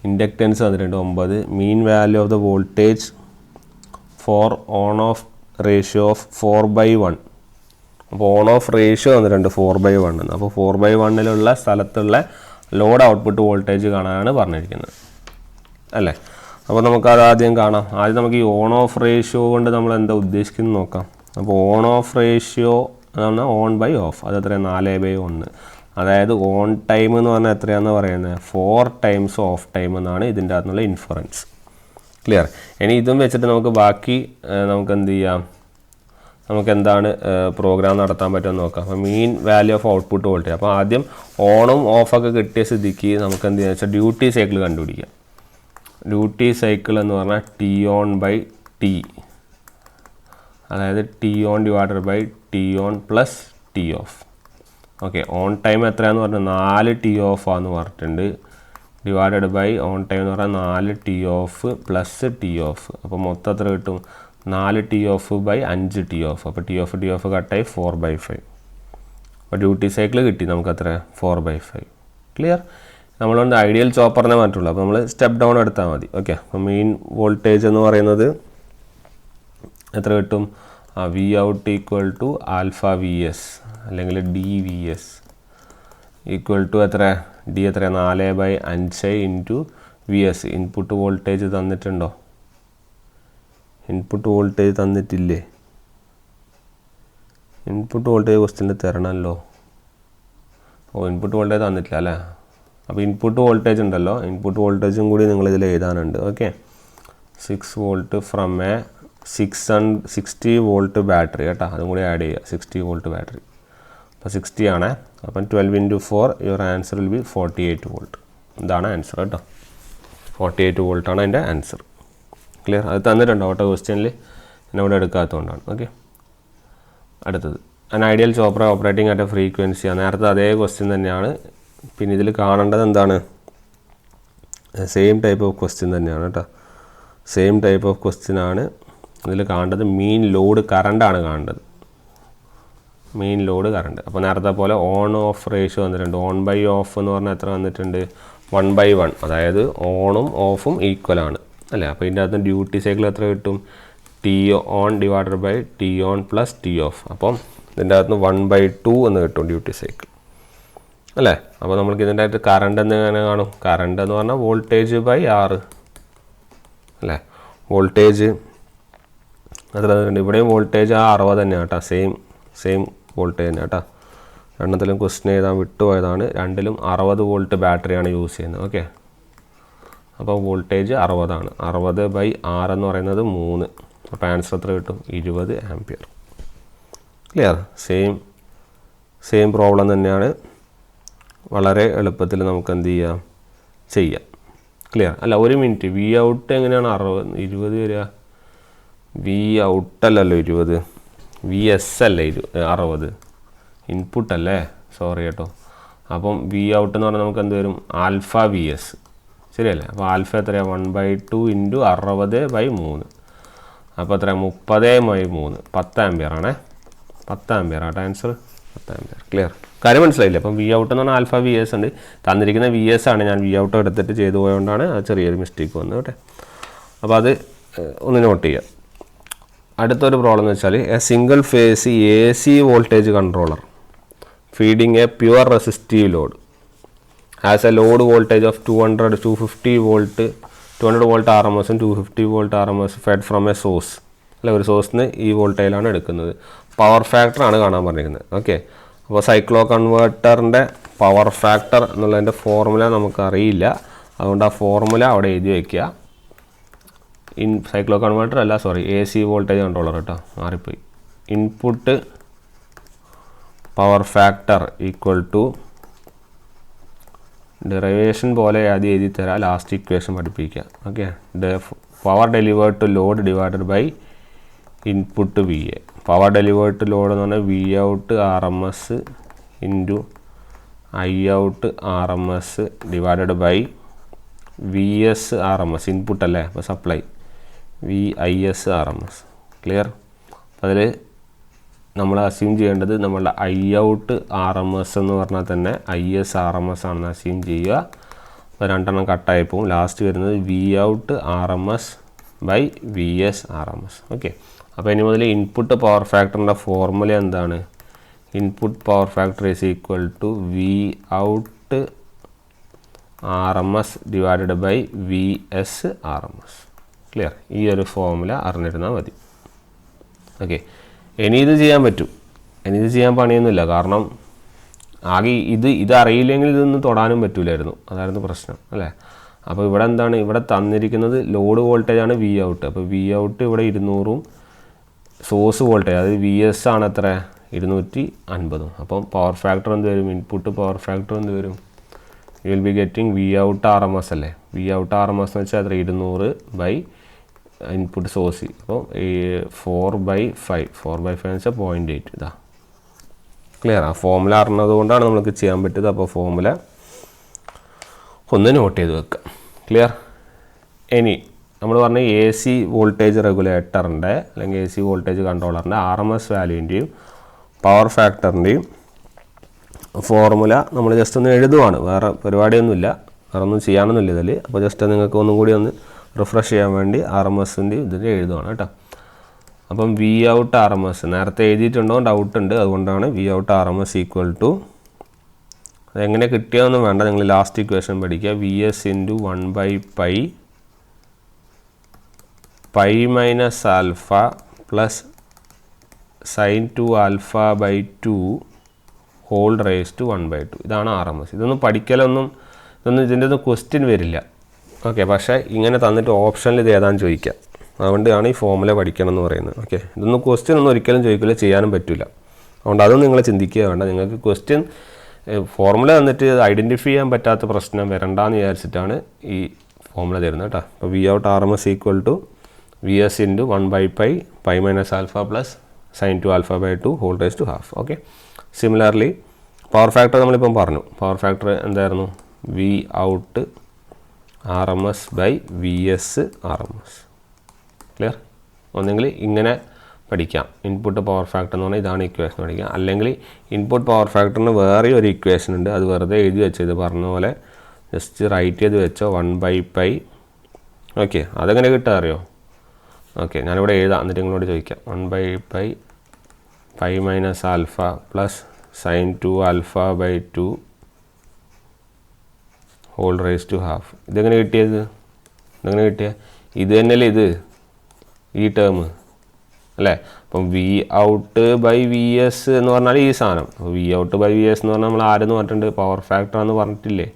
ഇൻഡക്റ്റൻസ് തന്നിട്ടുണ്ട് 9. Mean value of the voltage for on off ratio of 4/1. അപ്പോൾ ഓൺ ഓഫ് റേഷ്യോ തന്നിട്ടുണ്ട് 4/1 എന്ന്. അപ്പോൾ 4/1 സ്ഥലത്തുള്ള ലോഡ് ഔട്ട്പുട്ട് വോൾട്ടേജ് കാണാനാണ് പറഞ്ഞിരിക്കുന്നത് അല്ലേ. അപ്പോൾ നമുക്കത് ആദ്യം കാണാം. ആദ്യം നമുക്ക് ഈ ഓൺ ഓഫ് റേഷ്യോ കൊണ്ട് നമ്മൾ എന്താ ഉദ്ദേശിക്കുന്നത് നോക്കാം. അപ്പോൾ ഓൺ ഓഫ് റേഷ്യോ എന്ന് പറഞ്ഞാൽ ഓൺ ബൈ ഓഫ്, അത് എത്രയാണ്? 4/1. അതായത് ഓൺ ടൈം എന്ന് പറഞ്ഞാൽ എത്രയാണെന്ന് പറയുന്നത്? 4 ടൈംസ് ഓഫ് ടൈം എന്നാണ് ഇതിൻ്റെ അകത്തുള്ള ഇൻഫറൻസ്. ക്ലിയർ? ഇനി ഇതും വെച്ചിട്ട് നമുക്ക് ബാക്കി നമുക്ക് എന്ത് ചെയ്യാം? നമുക്ക് എന്താണ് പ്രോഗ്രാം നടത്താൻ പറ്റുമെന്ന് നോക്കാം. അപ്പോൾ മീൻ വാല്യൂ ഓഫ് ഔട്ട്പുട്ട് വോൾട്ടേജ്. അപ്പോൾ ആദ്യം ഓണും ഓഫൊക്കെ കിട്ടിയ സ്ഥിതിക്ക് നമുക്ക് എന്ത് ചെയ്യാന്ന് വെച്ചാൽ ഡ്യൂട്ടി സൈക്കിൾ കണ്ടുപിടിക്കാം. ഡ്യൂട്ടി സൈക്കിൾ എന്ന് പറഞ്ഞാൽ ടി ഓൺ ബൈ ടി, അതായത് T on divided by T on plus T off. Okay, on time എത്രയാണെന്ന് പറഞ്ഞാൽ 4 ടി ഓഫ് ആണെന്ന് പറഞ്ഞിട്ടുണ്ട്. ഡിവൈഡഡ് ബൈ ഓൺ ടൈം എന്ന് പറഞ്ഞാൽ 4 T off plus T off. അപ്പോൾ മൊത്തം എത്ര കിട്ടും? 4 T off by 5 T off. അപ്പോൾ ടി ഓഫ് കട്ടായി 4/5. അപ്പോൾ ഡ്യൂട്ടി സൈക്കിൾ കിട്ടി നമുക്ക് എത്ര? 4/5. ക്ലിയർ? നമ്മളുകൊണ്ട് ഐഡിയൽ ചോപ്പറിനെ മാറ്റുള്ളൂ. അപ്പോൾ നമ്മൾ സ്റ്റെപ്പ് ഡൗൺ എടുത്താൽ മതി. ഓക്കെ, അപ്പോൾ മെയിൻ വോൾട്ടേജ് എന്ന് പറയുന്നത് എത്ര കിട്ടും? V out equal to alpha V S അല്ലെങ്കിൽ D V S equal to എത്ര? ഡി എത്ര? 4/5 into V S. Input voltage തന്നിട്ടുണ്ടോ? ഇൻപുട്ട് വോൾട്ടേജ് തന്നിട്ടില്ലേ? ഇൻപുട്ട് വോൾട്ടേജ് ക്വസ്റ്റ്യനിൽ തരണമല്ലോ. ഇൻപുട്ട് വോൾട്ടേജ് തന്നിട്ടില്ല അല്ലേ. അപ്പോൾ ഇൻപുട്ട് വോൾട്ടേജ് ഉണ്ടല്ലോ, ഇൻപുട്ട് വോൾട്ടേജും കൂടി നിങ്ങളിതിൽ എഴുതാനുണ്ട്. Okay, 6 volt from A 60 volt battery കേട്ടോ, അതും കൂടി ആഡ് ചെയ്യുക. 60 വോൾട്ട് ബാറ്ററി. അപ്പോൾ 60 ആണ്. അപ്പം 12 × 4 your answer will be 48 volt. ഇതാണ് ആൻസർ കേട്ടോ. 48 വോൾട്ടാണ് അതിൻ്റെ ആൻസർ. ക്ലിയർ? അത് തന്നിട്ടുണ്ടോ ഓട്ടോ ക്വസ്റ്റ്യനിൽ? ഇവിടെ എടുക്കാത്തതുകൊണ്ടാണ്. ഓക്കെ, അടുത്തത് an ideal chopper operating at a frequency. നേരത്തെ അതേ ക്വസ്റ്റ്യൻ തന്നെയാണ്. പിന്നെ ഇതിൽ കാണേണ്ടത് എന്താണ്? സെയിം ടൈപ്പ് ഓഫ് ക്വസ്റ്റ്യൻ തന്നെയാണ് കേട്ടോ. സെയിം ടൈപ്പ് ഓഫ് ക്വസ്റ്റ്യൻ ആണ് ഇതിൽ കാണേണ്ടത്. മീൻ ലോഡ് കറണ്ടാണ് കാണേണ്ടത്. Main load current. അപ്പോൾ നേരത്തെ പോലെ ഓൺ ഓഫ് റേഷ്യോ വന്നിട്ടുണ്ട്. ഓൺ ബൈ ഓഫ് എന്ന് പറഞ്ഞാൽ എത്ര വന്നിട്ടുണ്ട്? 1/1. അതായത് ഓണും ഓഫും ഈക്വൽ ആണ് അല്ലേ. അപ്പോൾ ഇതിൻ്റെ അകത്ത് ഡ്യൂട്ടി സൈക്കിൾ എത്ര കിട്ടും? T on divided by T on plus T off. അപ്പം ഇതിൻ്റെ അകത്ത് 1/2 എന്ന് കിട്ടും ഡ്യൂട്ടി സൈക്കിൾ അല്ലേ. അപ്പോൾ നമുക്ക് ഇതിൻ്റെ അകത്ത് കറണ്ട് എങ്ങനെ കാണും? കറണ്ട് എന്ന് പറഞ്ഞാൽ വോൾട്ടേജ് ബൈ R അല്ലേ. വോൾട്ടേജ് എത്ര തന്നിട്ടുണ്ട്? ഇവിടെയും വോൾട്ടേജ് 60 തന്നെയാണ് കേട്ടോ. സെയിം വോൾട്ടേജ് തന്നെ കേട്ടോ. രണ്ടെണ്ണത്തിലും ക്വസ്റ്റ്യൻ എഴുതാൻ വിട്ടുപോയതാണ്. രണ്ടിലും 60 വോൾട്ട് ബാറ്ററിയാണ് യൂസ് ചെയ്യുന്നത്. ഓക്കെ, അപ്പോൾ വോൾട്ടേജ് 60 ആണ്. 60/6 എന്ന് പറയുന്നത് 3. അപ്പോൾ ആൻസർ എത്ര കിട്ടും? 20 ആംപിയർ. ക്ലിയർ? സെയിം പ്രോബ്ലം തന്നെയാണ്. വളരെ എളുപ്പത്തിൽ നമുക്ക് എന്ത് ചെയ്യാം? ചെയ്യാം. ക്ലിയർ? അല്ല, ഒരു മിനിറ്റ്. വി ഔട്ട് എങ്ങനെയാണ് 20 വരിക? വി ഔട്ടല്ലല്ലോ 20, വി എസ് അല്ലേ 60. ഇൻപുട്ട് അല്ലേ, സോറി കേട്ടോ. അപ്പം വി ഔട്ട് എന്ന് പറഞ്ഞാൽ നമുക്ക് എന്ത് വരും, ആൽഫ വി എസ്, ശരിയല്ലേ. അപ്പോൾ ആൽഫ എത്രയാണ്, 1/2 × 60/3. അപ്പോൾ എത്ര, 30/3, 10 ആംപിയർ ആണേ, 10 ആംപിയർ ആട്ടോ ആൻസർ, 10 ആംപിയർ. ക്ലിയർ, കാര്യം മനസ്സിലായില്ലേ. അപ്പം വി ഔട്ട് എന്ന് പറഞ്ഞാൽ ആൽഫ വി എസ് ഉണ്ട്, തന്നിരിക്കുന്ന വി എസ് ആണ്, ഞാൻ വി ഔട്ട് എടുത്തിട്ട് ചെയ്തു പോയതുകൊണ്ടാണ് അത് ചെറിയൊരു മിസ്റ്റേക്ക് വന്നത് കേട്ടോ. അപ്പോൾ അത് ഒന്ന് നോട്ട് ചെയ്യുക. അടുത്തൊരു പ്രോബ്ലം എന്ന് വെച്ചാൽ a single phase A C voltage controller feeding a pure resistive load has a load voltage of 250 volt 200 volt R M എസും 250 volt R M S fed from a source, അല്ല ഒരു സോഴ്സിന് ഈ വോൾട്ടേജിലാണ് എടുക്കുന്നത്. പവർ ഫാക്ടറാണ് കാണാൻ പറഞ്ഞിരിക്കുന്നത്. ഓക്കെ, അപ്പോൾ സൈക്ലോ കൺവേർട്ടറിൻ്റെ പവർ ഫാക്ടർ എന്നുള്ളതിൻ്റെ ഫോർമുല നമുക്കറിയില്ല, അതുകൊണ്ട് ആ ഫോർമുല അവിടെ എഴുതി വയ്ക്കുക. സൈക്ലോ കൺവേർട്ടർ അല്ല, sorry, A C voltage controller കേട്ടോ, മാറിപ്പോയി. Input power factor equal to derivation പോലെ ആദ്യം എഴുതി തരാം, ലാസ്റ്റ് ഇക്വേഷൻ പഠിപ്പിക്കുക. Okay, power delivered to load divided by input V A. Power delivered to load എന്ന് പറഞ്ഞാൽ V out R M S into I out R M S divided by V S R M S, input അല്ലേ, അപ്പോൾ supply V I S R M S. Clear. അപ്പോൾ അതിൽ നമ്മൾ assume ചെയ്യേണ്ടത് നമ്മളുടെ I out R M S എന്ന് പറഞ്ഞാൽ തന്നെ I S R M S ആണെന്ന് അസ്യൂം ചെയ്യുക. അപ്പോൾ രണ്ടെണ്ണം കട്ടായി പോകും, ലാസ്റ്റ് വരുന്നത് V out R M S by V S R M S. Okay, അപ്പോൾ ഇനി മുതൽ ഇൻപുട്ട് പവർ ഫാക്ടറിൻ്റെ ഫോർമുല എന്താണ്, input power factor is equal to V out R M S divided by V S R M S. Clear, ഈ ഒരു formula അറിഞ്ഞിരുന്നാൽ മതി. Okay, ഇനി ഇത് ചെയ്യാൻ പറ്റും, ഇനി ഇത് ചെയ്യാൻ പണിയൊന്നുമില്ല, കാരണം ആകെ ഇത് അറിയില്ലെങ്കിൽ ഇതൊന്നും തൊടാനും പറ്റില്ലായിരുന്നു, അതായിരുന്നു പ്രശ്നം അല്ലേ. അപ്പോൾ ഇവിടെ എന്താണ്, ഇവിടെ തന്നിരിക്കുന്നത് ലോഡ് വോൾട്ടേജാണ് വി ഔട്ട്. അപ്പോൾ വി ഔട്ട് ഇവിടെ 200ഉം സോഴ്സ് വോൾട്ടേജ് അത് വി എസ് ആണ് എത്ര, 250. അപ്പം പവർ ഫാക്ടർ എന്ത് വരും, ഇൻപുട്ട് പവർ ഫാക്ടർ എന്ത് വരും, you will be getting V out R M S അല്ലേ. V out R M S എന്ന് വെച്ചാൽ എത്ര, 200 ബൈ ഇൻപുട്ട് സോഴ്സ്. അപ്പോൾ 4/5 എന്ന് വെച്ചാൽ 0.8. ഇതാ ക്ലിയർ. ആ ഫോർമുല അറിഞ്ഞത് കൊണ്ടാണ് നമുക്ക് ചെയ്യാൻ പറ്റിയത്. അപ്പോൾ ഫോർമുല ഒന്ന് നോട്ട് ചെയ്ത് വെക്കുക. ക്ലിയർ. ഇനി നമ്മൾ പറഞ്ഞ എ സി വോൾട്ടേജ് റെഗുലേറ്ററിൻ്റെ അല്ലെങ്കിൽ എ സി വോൾട്ടേജ് കൺട്രോളറിൻ്റെ ആർ എം എസ് വാല്യൂവിൻ്റെയും പവർ ഫാക്ടറിൻ്റെയും ഫോർമുല നമ്മൾ ജസ്റ്റ് ഒന്ന് എഴുതുവാണ്, വേറെ പരിപാടിയൊന്നുമില്ല, വേറെ ഒന്നും ചെയ്യാനൊന്നുമില്ല ഇതിൽ. അപ്പോൾ ജസ്റ്റ് നിങ്ങൾക്ക് ഒന്നും കൂടി ഒന്ന് റിഫ്രഷ് ചെയ്യാൻ വേണ്ടി ആർ എം എസിൻ്റെ ഇതിൽ എഴുതുവാണ് കേട്ടോ. അപ്പം V out R M S നേരത്തെ എഴുതിയിട്ടുണ്ടോ ഡൗട്ട് ഉണ്ട്, അതുകൊണ്ടാണ് V out R M S equal to, അതെങ്ങനെ കിട്ടിയതൊന്നും വേണ്ട, നിങ്ങൾ ലാസ്റ്റ് ഇക്വേഷൻ പഠിക്കുക. V S into 1/π pi minus alpha plus sine 2α/2 whole raise to 1/2. ഇതാണ് ആർ എം എസ്. ഇതൊന്നും പഠിക്കലൊന്നും ഇതിൻ്റെ ഒന്നും ക്വസ്റ്റ്യൻ വരില്ല. ഓക്കെ, പക്ഷേ ഇങ്ങനെ തന്നിട്ട് ഓപ്ഷനിൽ ഇത് ഏതാണെന്ന് ചോദിക്കാം, അതുകൊണ്ടാണ് ഈ ഫോർമുല പഠിക്കണം എന്ന് പറയുന്നത്. ഓക്കെ, ഇതൊന്നും ക്വസ്റ്റ്യൻ ഒന്നും ഒരിക്കലും ചോദിക്കില്ല, ചെയ്യാനും പറ്റില്ല, അതുകൊണ്ട് അതൊന്നും നിങ്ങൾ ചിന്തിക്കുക വേണ്ട. നിങ്ങൾക്ക് ക്വസ്റ്റ്യൻ ഫോർമുല തന്നിട്ട് ഐഡൻറ്റിഫൈ ചെയ്യാൻ പറ്റാത്ത പ്രശ്നം വരണ്ടെന്ന് വിചാരിച്ചിട്ടാണ് ഈ ഫോർമുല തരുന്നത് കേട്ടോ. അപ്പോൾ V out R M S equal to V S into 1/π pi minus alpha plus sine 2α/2 whole raise to half. Okay, similarly power factor നമ്മളിപ്പം പറഞ്ഞു. പവർ ഫാക്ടർ എന്തായിരുന്നു, V out R M S by V S R M S. Clear. ഒന്നെങ്കിൽ ഇങ്ങനെ പഠിക്കാം, input power factor എന്ന് പറഞ്ഞാൽ ഇതാണ് equation പഠിക്കാം, അല്ലെങ്കിൽ ഇൻപുട്ട് പവർ ഫാക്ടറിന് വേറെ ഒരു ഇക്വേഷൻ ഉണ്ട്, അത് വെറുതെ എഴുതി വെച്ചോ, ഇത് പറഞ്ഞ പോലെ ജസ്റ്റ് റൈറ്റ് ചെയ്ത് വെച്ചോ, 1/π. ഓക്കെ, അതെങ്ങനെ കിട്ടുക അറിയോ? ഓക്കെ, ഞാനിവിടെ എഴുതാം, എന്നിട്ട് നിങ്ങളോട് ചോദിക്കാം. 1/π pi minus alpha plus sine 2α/2 whole raise to half. ഇതെങ്ങനെ കിട്ടിയത്? ഇത് തന്നെയല്ലേ ഇത്, ഈ ടേം അല്ലേ. അപ്പം V out by V S എന്ന് പറഞ്ഞാൽ ഈ സാധനം. അപ്പോൾ V out by V S എന്ന് പറഞ്ഞാൽ നമ്മൾ ആരെന്ന് പറഞ്ഞിട്ടുണ്ട്, പവർ ഫാക്ടർ എന്ന് പറഞ്ഞിട്ടില്ലേ,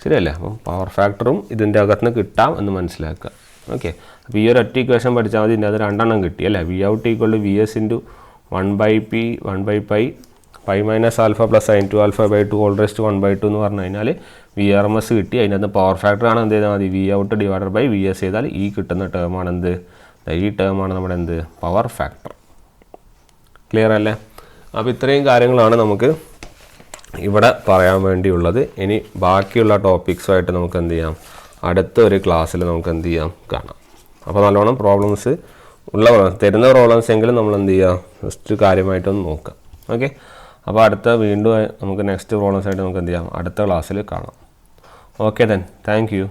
ശരിയല്ലേ. അപ്പം പവർ ഫാക്ടറും ഇതിൻ്റെ അകത്തുനിന്ന് കിട്ടാം എന്ന് മനസ്സിലാക്കുക. ഓക്കെ, അപ്പോൾ ഈ ഒരു ഒറ്റ ഇക്വേഷൻ പഠിച്ചാൽ മതി, ഇതിൻ്റെ അത് രണ്ടെണ്ണം കിട്ടി അല്ലേ. V out equal to V S into 1/π pi minus alpha plus sine 2α/2 whole raise to 1/2 എന്ന് പറഞ്ഞു കഴിഞ്ഞാൽ വി ആർ എം എസ് കിട്ടി. അതിനകത്ത് പവർ ഫാക്ടറാണ് എന്ത് ചെയ്താൽ മതി, V out divided by V S ചെയ്താൽ ഈ കിട്ടുന്ന ടേമാണ് എന്ത്, ഈ ടേമാണ് നമ്മുടെ എന്ത്, പവർ ഫാക്ടർ. ക്ലിയർ അല്ലേ? അപ്പോൾ ഇത്രയും കാര്യങ്ങളാണ് നമുക്ക് ഇവിടെ പറയാൻ വേണ്ടിയുള്ളത്. ഇനി ബാക്കിയുള്ള ടോപ്പിക്സുമായിട്ട് നമുക്ക് എന്ത് ചെയ്യാം, അടുത്തൊരു ക്ലാസ്സിൽ നമുക്ക് എന്ത് ചെയ്യാം, കാണാം. അപ്പോൾ നല്ലോണം പ്രോബ്ലംസ് ഉള്ള തരുന്ന പ്രോബ്ലംസ് എങ്കിലും നമ്മൾ എന്ത് ചെയ്യുക, ജസ്റ്റ് കാര്യമായിട്ടൊന്ന് നോക്കുക. ഓക്കെ, അപ്പോൾ വീണ്ടും നമുക്ക് നെക്സ്റ്റ് പ്രോബ്ലംസ് ആയിട്ട് നമുക്ക് എന്ത് ചെയ്യാം, അടുത്ത ക്ലാസ്സിൽ കാണാം. Okay then, thank you.